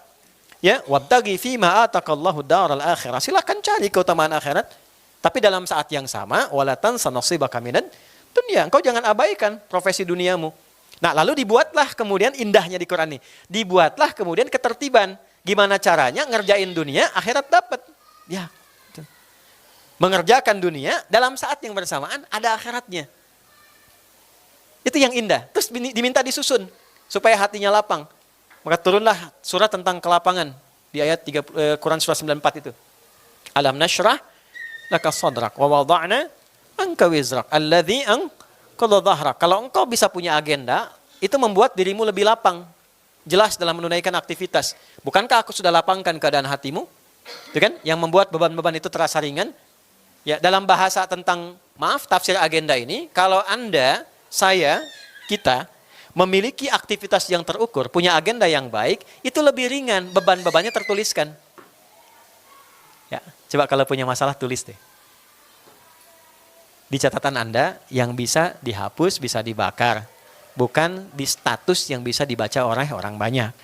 Ya, wabtaghi fima ataqallahu daral akhirah. Silakan cari keutamaan akhirat, tapi dalam saat yang sama wala tansa nasibaka minad dunya. Engkau jangan abaikan profesi duniamu. Nah, lalu dibuatlah kemudian indahnya di Quran ini. Dibuatlah kemudian ketertiban. Gimana caranya ngerjain dunia, akhirat dapat. Ya. Gitu. Mengerjakan dunia dalam saat yang bersamaan ada akhiratnya. Itu yang indah. Terus diminta disusun supaya hatinya lapang. Maka turunlah surat tentang kelapangan di ayat Quran surah 94 itu. Alam nashrah laka sadrak wa wada'na anka wizrak alladhi anqadha dhahrak. Kalau engkau bisa punya agenda, itu membuat dirimu lebih lapang. Jelas dalam menunaikan aktivitas. Bukankah aku sudah lapangkan keadaan hatimu? Itu kan? Yang membuat beban-beban itu terasa ringan. Ya, dalam bahasa tentang tafsir agenda ini, kalau Anda, saya, kita memiliki aktivitas yang terukur, punya agenda yang baik, itu lebih ringan, beban-bebannya tertuliskan. Ya, coba kalau punya masalah tulis deh. Di catatan Anda yang bisa dihapus, bisa dibakar. Bukan di status yang bisa dibaca oleh orang banyak.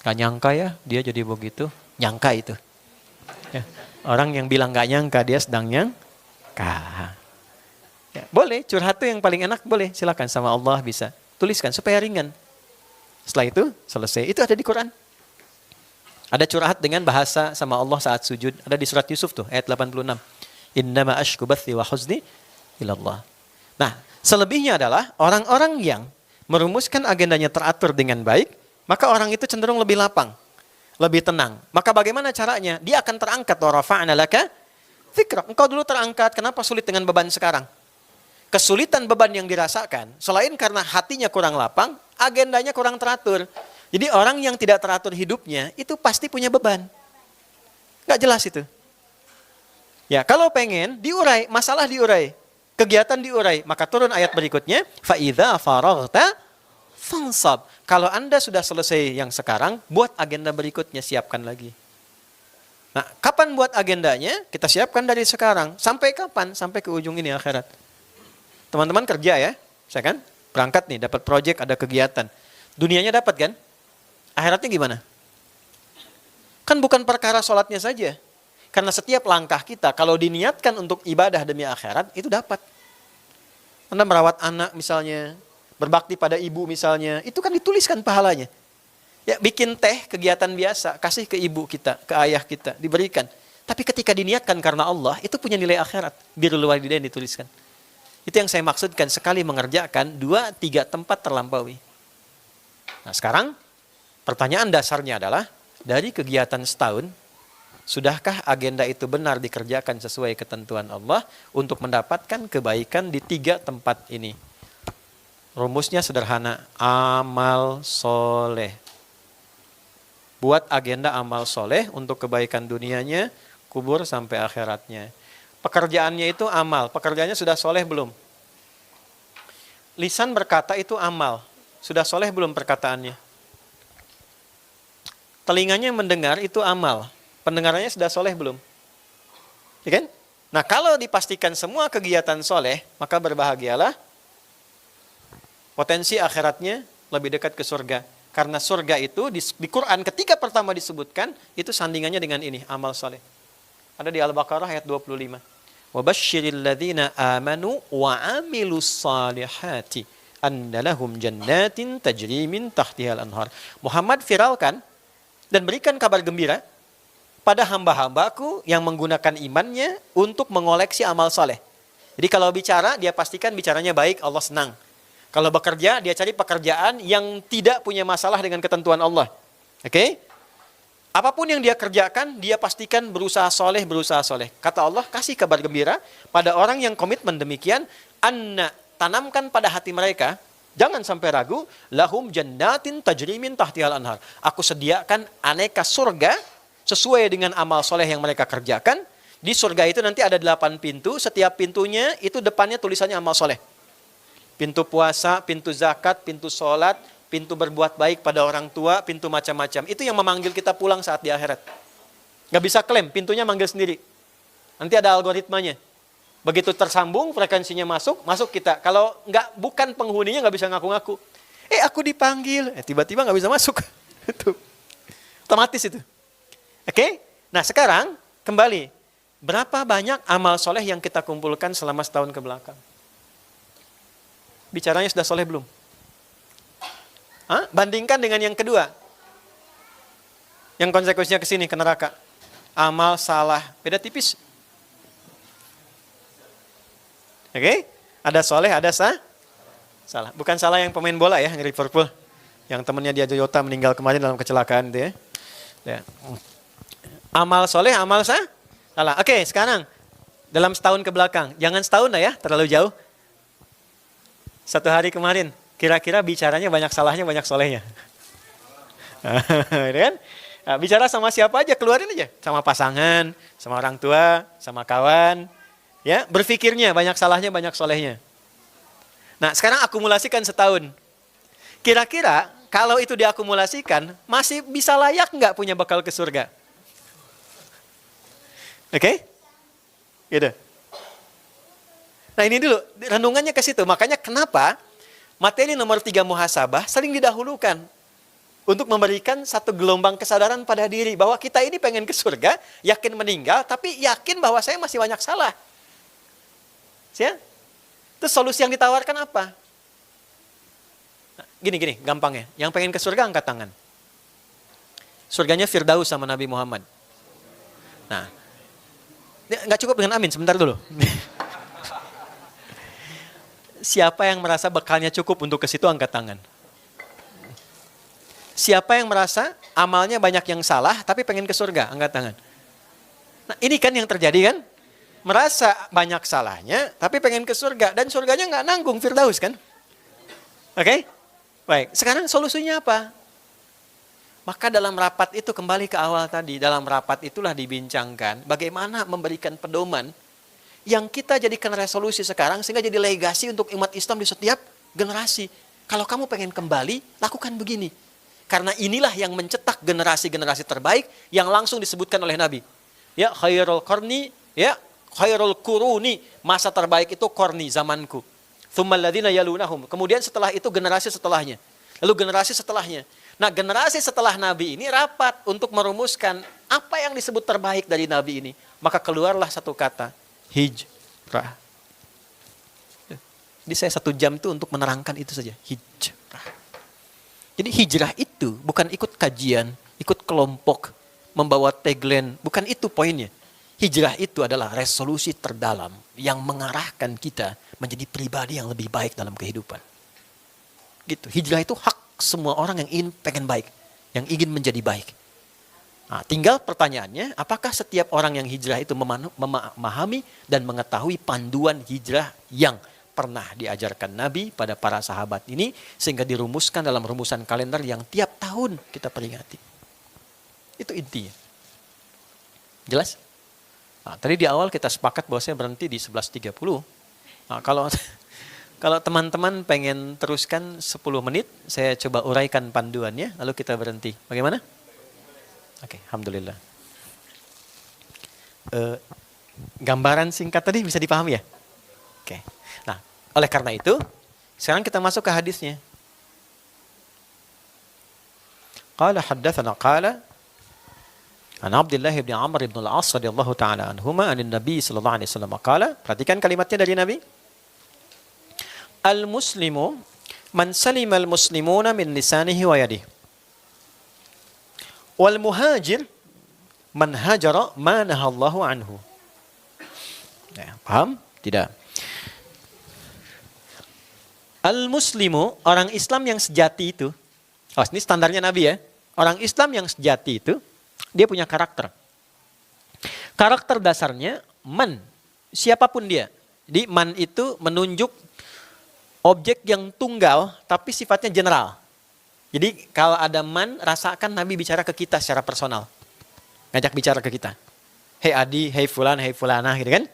Gak nyangka ya dia jadi begitu. Nyangka itu. Ya. Orang yang bilang gak nyangka dia sedang nyangka. Ya, boleh, curhat tuh yang paling enak boleh. Silakan sama Allah bisa. Tuliskan supaya ringan. Setelah itu selesai. Itu ada di Quran. Ada curhat dengan bahasa sama Allah saat sujud. Ada di surat Yusuf tuh ayat 86. Innama ashku bathi wa huzni ilallah. Nah, selebihnya adalah orang-orang yang merumuskan agendanya teratur dengan baik, maka orang itu cenderung lebih lapang, lebih tenang. Maka bagaimana caranya? Dia akan terangkat. Wa rafa'na laka dzikrak. Engkau dulu terangkat, kenapa sulit dengan beban sekarang? Kesulitan beban yang dirasakan, selain karena hatinya kurang lapang, agendanya kurang teratur. Jadi orang yang tidak teratur hidupnya, itu pasti punya beban. Gak jelas itu. Ya, kalau pengen diurai, masalah diurai. Kegiatan diurai, maka turun ayat berikutnya, فَإِذَا فَرَغْتَ فَانْصَبْ. Kalau Anda sudah selesai yang sekarang, buat agenda berikutnya, siapkan lagi. Nah, kapan buat agendanya? Kita siapkan dari sekarang. Sampai kapan? Sampai ke ujung ini akhirat. Teman-teman kerja ya, saya kan berangkat nih, dapat proyek, ada kegiatan. Dunianya dapat kan? Akhiratnya gimana? Kan bukan perkara sholatnya saja. Karena setiap langkah kita, kalau diniatkan untuk ibadah demi akhirat, itu dapat. Anda merawat anak misalnya, berbakti pada ibu misalnya, itu kan dituliskan pahalanya. Ya, bikin teh, kegiatan biasa, kasih ke ibu kita, ke ayah kita, diberikan. Tapi ketika diniatkan karena Allah, itu punya nilai akhirat. Birrul walidain dituliskan. Itu yang saya maksudkan, sekali mengerjakan, 2-3 tempat terlampaui. Nah sekarang, pertanyaan dasarnya adalah, dari kegiatan setahun, sudahkah agenda itu benar dikerjakan sesuai ketentuan Allah untuk mendapatkan kebaikan di 3 tempat ini? Rumusnya sederhana, amal soleh. Buat agenda amal soleh untuk kebaikan dunianya, kubur sampai akhiratnya. Pekerjaannya itu amal. Pekerjaannya sudah soleh belum? Lisan berkata itu amal. Sudah soleh belum perkataannya? Telinganya mendengar itu amal. Pendengarannya sudah soleh belum? Ya kan? Nah, kalau dipastikan semua kegiatan soleh, maka berbahagialah. Potensi akhiratnya lebih dekat ke surga. Karena surga itu di Quran ketika pertama disebutkan, itu sandingannya dengan ini, amal soleh. Ada di Al-Baqarah ayat 25. وَبَشِّرِ الَّذِينَ آمَنُوا وَعَمِلُوا الصَّالِحَاتِ أَنَّ لَهُمْ جَنَّاتٍ تَجْرِي مِنْ تَحْتِهَا الْأَنْهَارُ. Muhammad viralkan dan berikan kabar gembira pada hamba-hambaku yang menggunakan imannya untuk mengoleksi amal soleh. Jadi kalau bicara, dia pastikan bicaranya baik, Allah senang. Kalau bekerja, dia cari pekerjaan yang tidak punya masalah dengan ketentuan Allah. Oke? Apapun yang dia kerjakan, dia pastikan berusaha soleh, berusaha soleh. Kata Allah, kasih kabar gembira pada orang yang komitmen demikian, anna, tanamkan pada hati mereka, jangan sampai ragu, lahum jannatin tajri min tahtihal anhar. Aku sediakan aneka surga sesuai dengan amal soleh yang mereka kerjakan. Di surga itu nanti ada 8 pintu, setiap pintunya itu depannya tulisannya amal soleh. Pintu puasa, pintu zakat, pintu sholat, pintu berbuat baik pada orang tua, pintu macam-macam. Itu yang memanggil kita pulang saat di akhirat. Gak bisa klaim, pintunya manggil sendiri. Nanti ada algoritmanya. Begitu tersambung, frekuensinya masuk kita. Kalau bukan penghuninya gak bisa ngaku-ngaku. Aku dipanggil, tiba-tiba gak bisa masuk. Itu otomatis itu. Oke? Nah sekarang, kembali. Berapa banyak amal soleh yang kita kumpulkan selama setahun ke belakang? Bicaranya sudah soleh belum? Bandingkan dengan yang kedua. Yang konsekuensinya ke sini, ke neraka. Amal salah. Beda tipis. Oke? Ada soleh, ada salah. Bukan salah yang pemain bola ya, Liverpool. Yang temannya dia Toyota meninggal kemarin dalam kecelakaan itu ya. Amal soleh, amal salah. Oke, sekarang. Dalam setahun ke belakang. Jangan setahun lah ya, terlalu jauh. 1 hari kemarin, kira-kira bicaranya banyak salahnya, banyak solehnya. Kan? Nah, bicara sama siapa aja, keluarin aja. Sama pasangan, sama orang tua, sama kawan. Ya, berpikirnya banyak salahnya, banyak solehnya. Nah, sekarang akumulasikan setahun. Kira-kira kalau itu diakumulasikan, masih bisa layak nggak punya bekal ke surga? Oke? Gitu. Nah ini dulu, renungannya ke situ. Makanya kenapa materi nomor 3 muhasabah sering didahulukan. Untuk memberikan satu gelombang kesadaran pada diri. Bahwa kita ini pengen ke surga, yakin meninggal, tapi yakin bahwa saya masih banyak salah. Ya? Terus solusi yang ditawarkan apa? Nah, gini, gampangnya. Yang pengen ke surga, angkat tangan. Surganya Firdaus sama Nabi Muhammad. Nah, nggak cukup dengan amin, sebentar dulu. Siapa yang merasa bekalnya cukup untuk ke situ, angkat tangan. Siapa yang merasa amalnya banyak yang salah, tapi pengen ke surga, angkat tangan. Nah ini kan yang terjadi kan? Merasa banyak salahnya, tapi pengen ke surga. Dan surganya nggak nanggung, Firdaus kan? Oke? Baik, sekarang solusinya apa? Maka dalam rapat itu kembali ke awal tadi. Dalam rapat itulah dibincangkan bagaimana memberikan pedoman yang kita jadikan resolusi sekarang sehingga jadi legasi untuk umat Islam di setiap generasi. Kalau kamu pengen kembali, lakukan begini. Karena inilah yang mencetak generasi-generasi terbaik yang langsung disebutkan oleh Nabi. Ya, khairul qarni, ya, khairul quruni, masa terbaik itu qarni, zamanku. Tsummal ladzina yalunahum. Kemudian setelah itu generasi setelahnya. Lalu generasi setelahnya. Nah, generasi setelah Nabi ini rapat untuk merumuskan apa yang disebut terbaik dari Nabi ini. Maka keluarlah satu kata, hijrah. Jadi saya 1 jam itu untuk menerangkan itu saja, hijrah. Jadi hijrah itu bukan ikut kajian, ikut kelompok, membawa tagline, bukan itu poinnya. Hijrah itu adalah resolusi terdalam yang mengarahkan kita menjadi pribadi yang lebih baik dalam kehidupan. Gitu. Hijrah itu hak semua orang yang ingin pengen baik, yang ingin menjadi baik. Nah, tinggal pertanyaannya, apakah setiap orang yang hijrah itu memahami dan mengetahui panduan hijrah yang pernah diajarkan Nabi pada para sahabat ini, sehingga dirumuskan dalam rumusan kalender yang tiap tahun kita peringati. Itu intinya. Jelas? Nah, tadi di awal kita sepakat bahwa saya berhenti di 11.30. Nah, kalau teman-teman pengen teruskan 10 menit, saya coba uraikan panduannya, lalu kita berhenti. Bagaimana? Oke, alhamdulillah. Gambaran singkat tadi bisa dipahami ya? Oke. Nah, oleh karena itu, sekarang kita masuk ke hadisnya. Qala haddatsana qala an Abdullah bin Amr bin Al-As radhiyallahu taala anhuma anin Nabi sallallahu alaihi wasallam qala, perhatikan kalimatnya dari Nabi. Al-muslimu man salima al-muslimuna min lisanihi wa yadihi. Wal muhajir man hajara ma nahallahu anhu. Ya, paham? Tidak. Al-muslimu, orang Islam yang sejati itu. Oh, ini standarnya Nabi ya. Orang Islam yang sejati itu, dia punya karakter. Karakter dasarnya, man. Siapapun dia. Jadi man itu menunjuk objek yang tunggal, tapi sifatnya general. Jadi kalau ada man, rasakan Nabi bicara ke kita secara personal. Ngajak bicara ke kita. Hei Adi, hei Fulan, hei Fulanah, gitu kan.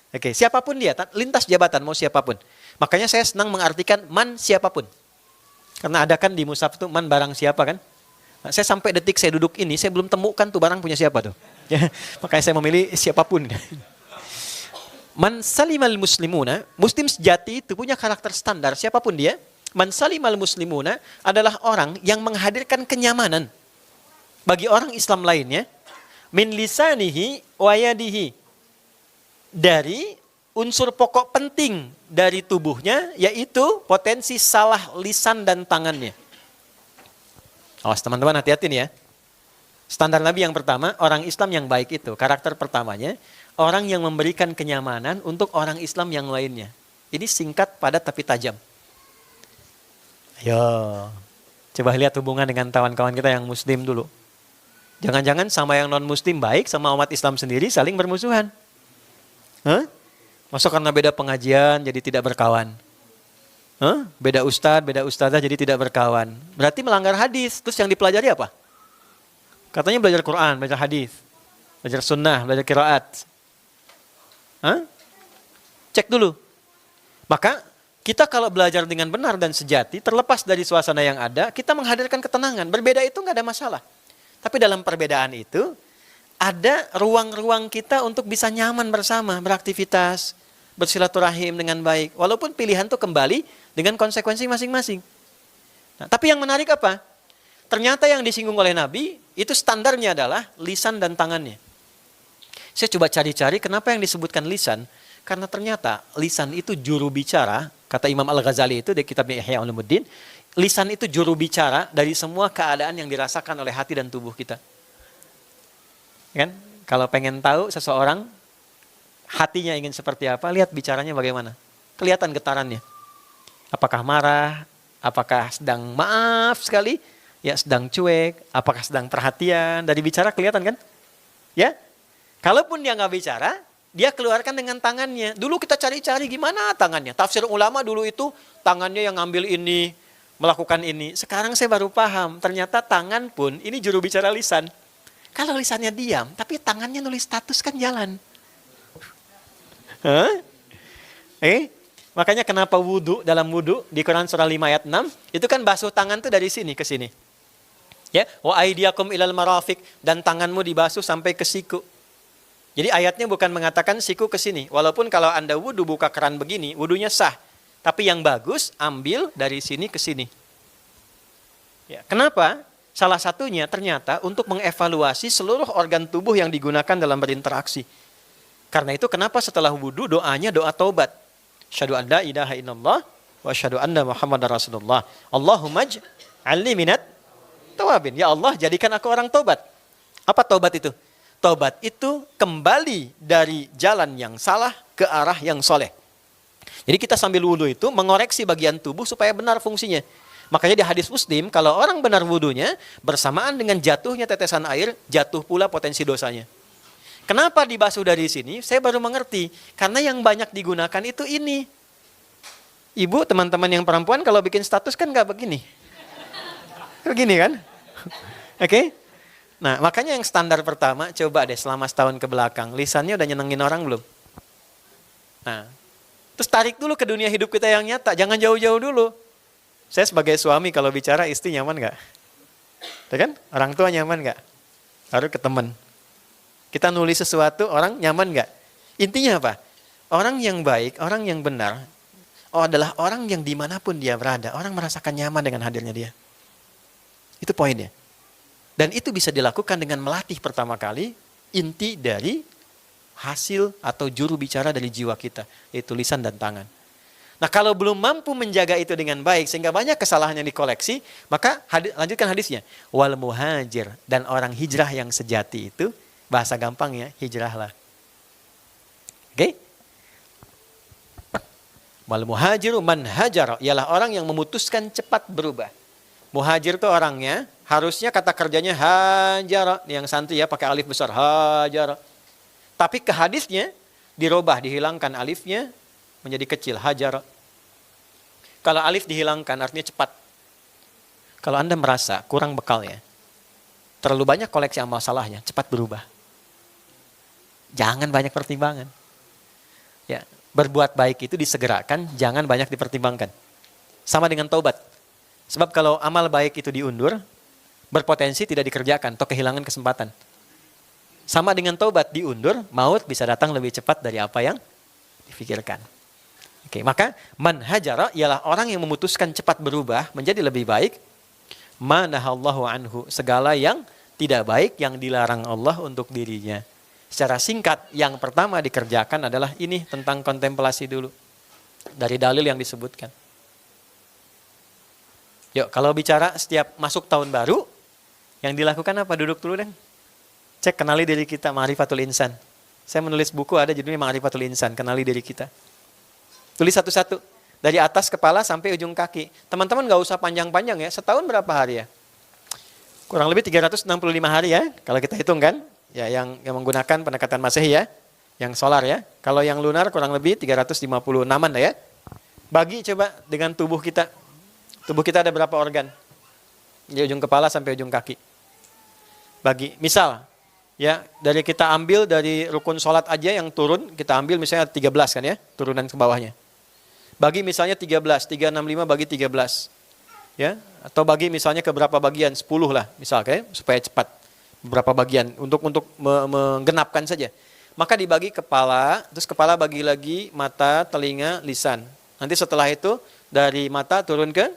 Oke, siapapun dia, lintas jabatan, mau siapapun. Makanya saya senang mengartikan man siapapun. Karena ada kan di mushaf itu man barang siapa kan. Nah, saya sampai detik saya duduk ini, saya belum temukan tuh barang punya siapa tuh. Ya, makanya saya memilih siapapun. Man salimal muslimuna, muslim sejati itu punya karakter standar siapapun dia. Man salimal muslimuna adalah orang yang menghadirkan kenyamanan bagi orang Islam lainnya. Min lisanihi wa yadihi. Dari unsur pokok penting dari tubuhnya, yaitu potensi salah lisan dan tangannya. Awas teman-teman, hati-hati nih ya. Standar Nabi yang pertama, orang Islam yang baik itu, karakter pertamanya, orang yang memberikan kenyamanan untuk orang Islam yang lainnya. Ini singkat, padat, tapi tajam. Ayo, coba lihat hubungan dengan kawan-kawan kita yang muslim dulu. Jangan-jangan sama yang non-muslim baik, sama umat Islam sendiri saling bermusuhan. Hah? Masa karena beda pengajian jadi tidak berkawan? Hah? Beda ustadz, beda ustadzah jadi tidak berkawan. Berarti melanggar hadis. Terus yang dipelajari apa? Katanya belajar Quran, belajar hadis, belajar sunnah, belajar qiraat. Hah? Cek dulu. Maka kita kalau belajar dengan benar dan sejati, terlepas dari suasana yang ada, kita menghadirkan ketenangan. Berbeda itu nggak ada masalah. Tapi dalam perbedaan itu, ada ruang-ruang kita untuk bisa nyaman bersama, beraktivitas, bersilaturahim dengan baik. Walaupun pilihan itu kembali dengan konsekuensi masing-masing. Nah, tapi yang menarik apa? Ternyata yang disinggung oleh Nabi, itu standarnya adalah lisan dan tangannya. Saya coba cari-cari kenapa yang disebutkan lisan. Karena ternyata lisan itu juru bicara, kata Imam Al-Ghazali itu di kitabnya Ihya Ulumuddin, lisan itu juru bicara dari semua keadaan yang dirasakan oleh hati dan tubuh kita. Kan? Kalau pengen tahu seseorang hatinya ingin seperti apa, lihat bicaranya bagaimana. Kelihatan getarannya. Apakah marah, apakah sedang maaf sekali, ya sedang cuek, apakah sedang perhatian, dari bicara kelihatan kan? Ya. Kalaupun dia nggak bicara, dia keluarkan dengan tangannya. Dulu kita cari-cari gimana tangannya. Tafsir ulama dulu itu tangannya yang ngambil ini, melakukan ini. Sekarang saya baru paham, ternyata tangan pun ini juru bicara lisan. Kalau lisannya diam, tapi tangannya nulis status kan jalan. Hah? Makanya kenapa wudu, dalam wudu di Quran surah 5 ayat 6, itu kan basuh tangan tuh dari sini ke sini. Ya, wa aidiakum ilal marafiq, dan tanganmu dibasuh sampai ke siku. Jadi ayatnya bukan mengatakan siku ke sini. Walaupun kalau Anda wudu buka keran begini, wudunya sah. Tapi yang bagus ambil dari sini ke sini. Ya, kenapa? Salah satunya ternyata untuk mengevaluasi seluruh organ tubuh yang digunakan dalam berinteraksi. Karena itu kenapa setelah wudu doanya doa taubat. Asyhadu an la ilaha illallah wa asyhadu anna Muhammadar Rasulullah. Allahumma ij'alni minat tawabin. Ya Allah, jadikan aku orang taubat. Apa taubat itu? Taubat itu kembali dari jalan yang salah ke arah yang soleh. Jadi kita sambil wudu itu mengoreksi bagian tubuh supaya benar fungsinya. Makanya di hadis Muslim, kalau orang benar wudunya, bersamaan dengan jatuhnya tetesan air, jatuh pula potensi dosanya. Kenapa dibasuh dari sini? Saya baru mengerti. Karena yang banyak digunakan itu ini. Ibu, teman-teman yang perempuan kalau bikin status kan nggak begini. Begini kan? Oke? Nah, makanya yang standar pertama, coba deh selama setahun ke belakang, lisannya udah nyenengin orang belum? Nah, terus tarik dulu ke dunia hidup kita yang nyata, jangan jauh-jauh dulu. Saya sebagai suami kalau bicara istri nyaman nggak? Ya kan? Orang tua nyaman nggak? Baru ke teman. Kita nulis sesuatu, orang nyaman nggak? Intinya apa? Orang yang baik, orang yang benar, adalah orang yang dimanapun dia berada, orang merasakan nyaman dengan hadirnya dia. Itu poinnya. Dan itu bisa dilakukan dengan melatih pertama kali inti dari hasil atau juru bicara dari jiwa kita, yaitu lisan dan tangan. Nah, kalau belum mampu menjaga itu dengan baik sehingga banyak kesalahan yang dikoleksi, maka lanjutkan hadisnya. Wal muhajir, dan orang hijrah yang sejati itu, bahasa gampangnya hijrahlah. Oke? Wal muhajiru man hajar, ialah orang yang memutuskan cepat berubah. Muhajir itu orangnya, harusnya kata kerjanya hajar, yang santri ya pakai alif besar, hajar. Tapi ke hadisnya dirubah, dihilangkan alifnya menjadi kecil, hajar. Kalau alif dihilangkan artinya cepat. Kalau Anda merasa kurang bekalnya, terlalu banyak koleksi amal salahnya, cepat berubah. Jangan banyak pertimbangan. Ya, berbuat baik itu disegerakan, jangan banyak dipertimbangkan. Sama dengan taubat. Sebab kalau amal baik itu diundur, berpotensi tidak dikerjakan atau kehilangan kesempatan. Sama dengan taubat diundur, maut bisa datang lebih cepat dari apa yang difikirkan. Oke, maka man hajara ialah orang yang memutuskan cepat berubah menjadi lebih baik. Manahallahu anhu, segala yang tidak baik yang dilarang Allah untuk dirinya. Secara singkat, yang pertama dikerjakan adalah ini tentang kontemplasi dulu. Dari dalil yang disebutkan. Yuk, kalau bicara setiap masuk tahun baru, yang dilakukan apa? Duduk dulu deh. Cek kenali diri kita, Ma'rifatul Insan. Saya menulis buku ada judulnya Ma'rifatul Insan, kenali diri kita. Tulis satu-satu, dari atas kepala sampai ujung kaki. Teman-teman gak usah panjang-panjang ya, setahun berapa hari ya? Kurang lebih 365 hari ya, kalau kita hitung kan. Ya, yang menggunakan pendekatan Masehi ya, yang solar ya. Kalau yang lunar kurang lebih 356-an ya. Bagi coba dengan tubuh kita. Tubuh kita ada berapa organ? Dari ujung kepala sampai ujung kaki. Bagi, misal, ya dari kita ambil dari rukun sholat aja yang turun, kita ambil misalnya 13 kan ya, turunan ke bawahnya. Bagi misalnya 13, 365 bagi 13. Ya, atau bagi misalnya ke berapa bagian, 10 lah, misal kayak supaya cepat. Beberapa bagian untuk menggenapkan saja. Maka dibagi kepala, terus kepala bagi lagi mata, telinga, lisan. Nanti setelah itu dari mata turun ke,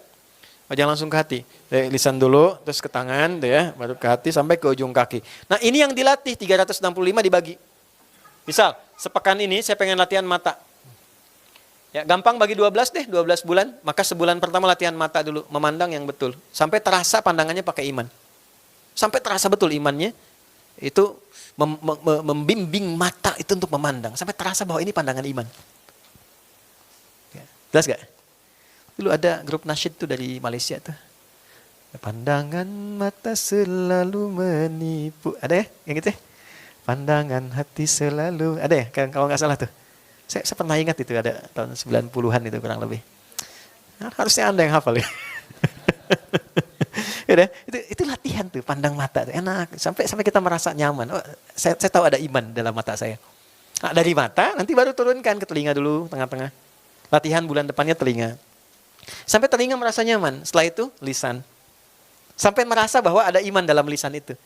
jangan langsung ke hati. Dari lisan dulu, terus ke tangan, ya, baru ke hati sampai ke ujung kaki. Nah, ini yang dilatih 365 dibagi. Misal, sepekan ini saya pengen latihan mata. Ya, gampang bagi 12 deh, 12 bulan. Maka sebulan pertama latihan mata dulu, memandang yang betul. Sampai terasa pandangannya pakai iman. Sampai terasa betul imannya, itu membimbing mata itu untuk memandang. Sampai terasa bahwa ini pandangan iman. Ya, jelas gak? Dulu ada grup nasyid tuh dari Malaysia tuh. Pandangan mata selalu menipu. Ada ya? Yang gitu ya? Pandangan hati selalu. Ada ya? Kalau nggak salah tuh. Saya pernah ingat itu ada tahun 90-an itu kurang lebih. Nah, harusnya Anda yang hafal ya. Ya, itu latihan tuh, pandang mata tuh enak. Sampai kita merasa nyaman. Oh, saya tahu ada iman dalam mata saya. Nah, dari mata nanti baru turunkan ke telinga dulu, tengah-tengah. Latihan bulan depannya telinga. Sampai telinga merasa nyaman. Setelah itu lisan. Sampai merasa bahwa ada iman dalam lisan itu.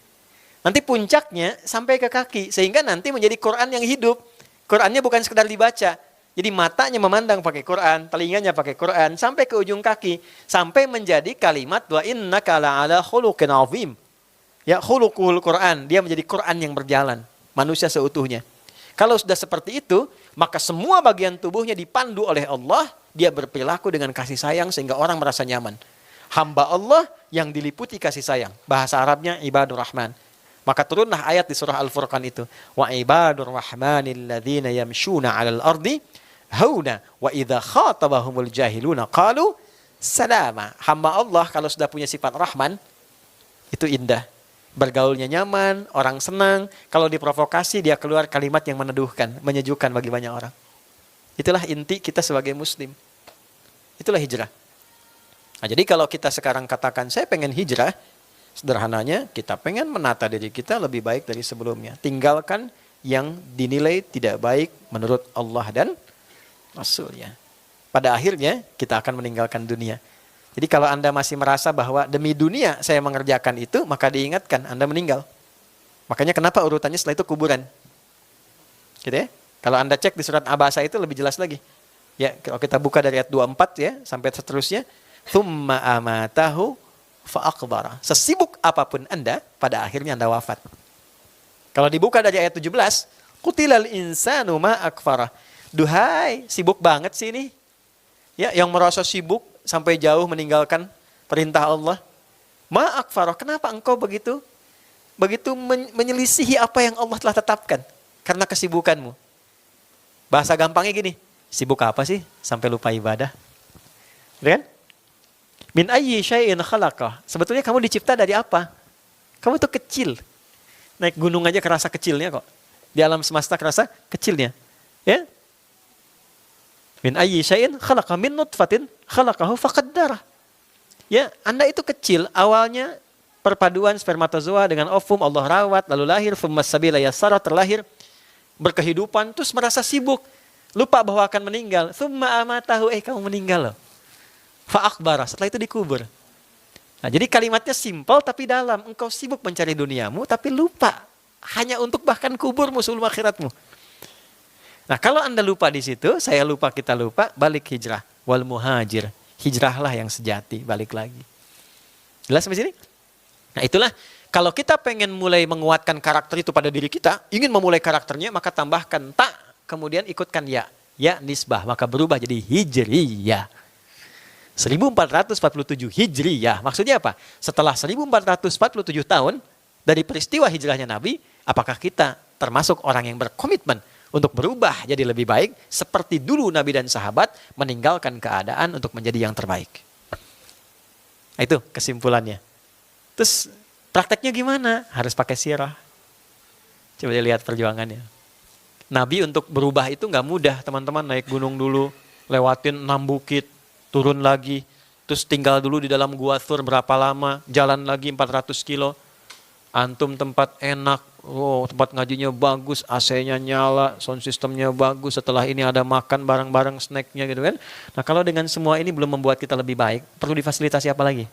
Nanti puncaknya sampai ke kaki. Sehingga nanti menjadi Quran yang hidup. Qurannya bukan sekedar dibaca. Jadi matanya memandang pakai Quran, telinganya pakai Quran, sampai ke ujung kaki. Sampai menjadi kalimat, wa innaka la'ala khuluqin azim. Ya, khuluqul Quran. Dia menjadi Quran yang berjalan. Manusia seutuhnya. Kalau sudah seperti itu, maka semua bagian tubuhnya dipandu oleh Allah. Dia berperilaku dengan kasih sayang sehingga orang merasa nyaman. Hamba Allah yang diliputi kasih sayang. Bahasa Arabnya ibadur rahman. Maka turunlah ayat di surah Al-Furqan itu. Wa ibadur rahmanil ladzina yamshuna 'alal ardi hauna wa idza khatabahumul jahiluna qalu salama. Hamba Allah kalau sudah punya sifat rahman itu indah. Bergaulnya nyaman, orang senang. Kalau diprovokasi dia keluar kalimat yang meneduhkan, menyejukkan bagi banyak orang. Itulah inti kita sebagai muslim. Itulah hijrah. Nah, jadi kalau kita sekarang katakan saya pengen hijrah, Sederhananya, kita pengen menata diri kita lebih baik dari sebelumnya. Tinggalkan yang dinilai tidak baik menurut Allah dan Rasulnya. Pada akhirnya, kita akan meninggalkan dunia. Jadi kalau Anda masih merasa bahwa demi dunia saya mengerjakan itu, maka diingatkan Anda meninggal. Makanya kenapa urutannya setelah itu kuburan. Gitu ya. Kalau Anda cek di surat Abasa itu lebih jelas lagi. Ya, kalau kita buka dari ayat 24 ya sampai seterusnya, tsumma amatahu fa aqbara. Sesibuk apapun Anda, pada akhirnya Anda wafat. Kalau dibuka dari ayat 17, qutilal insanu ma akfara. Duhai, sibuk banget sih ini. Ya, yang merasa sibuk sampai jauh meninggalkan perintah Allah. Ma akfara, kenapa engkau begitu menyelisihi apa yang Allah telah tetapkan karena kesibukanmu? Bahasa gampangnya gini, sibuk apa sih sampai lupa ibadah? Kan? Min ayyi syai'in khalaqah. Sebetulnya kamu dicipta dari apa? Kamu tuh kecil. Naik gunung aja kerasa kecilnya kok. Di alam semesta kerasa kecilnya. Ya? Min ayyi syai'in khalaqah, min nutfatin khalaqahu faqaddara. Ya, Anda itu kecil, awalnya perpaduan spermatozoa dengan ovum, Allah rawat, lalu lahir, tsummas sabila yassara, terlahir, berkehidupan, terus merasa sibuk, lupa bahwa akan meninggal. Tsumma amatahu, kamu meninggal loh. Fa akbara, setelah itu dikubur. Nah, jadi kalimatnya simpel tapi dalam. Engkau sibuk mencari duniamu tapi lupa hanya untuk bahkan kuburmu sebelum akhiratmu. Nah, kalau Anda lupa di situ, saya lupa, kita lupa, balik hijrah. Wal muhajir, hijrahlah yang sejati, balik lagi. Jelas sampai sini? Nah, itulah kalau kita pengen mulai menguatkan karakter itu pada diri kita, ingin memulai karakternya, maka tambahkan ta, kemudian ikutkan ya. Ya nisbah, maka berubah jadi hijriyah. 1447 hijriyah. Maksudnya apa? Setelah 1447 tahun dari peristiwa hijrahnya Nabi, apakah kita termasuk orang yang berkomitmen untuk berubah jadi lebih baik seperti dulu Nabi dan sahabat meninggalkan keadaan untuk menjadi yang terbaik? Nah, itu kesimpulannya. Terus prakteknya gimana? Harus pakai sirah. Coba dilihat perjuangannya. Nabi untuk berubah itu nggak mudah, teman-teman. Naik gunung dulu, lewatin 6 bukit, turun lagi, terus tinggal dulu di dalam gua Thur berapa lama, jalan lagi 400 kilo. Antum tempat enak, tempat ngajinya bagus, AC-nya nyala, sound systemnya bagus, setelah ini ada makan bareng-bareng snacknya gitu kan. Nah, kalau dengan semua ini belum membuat kita lebih baik, perlu difasilitasi apa lagi?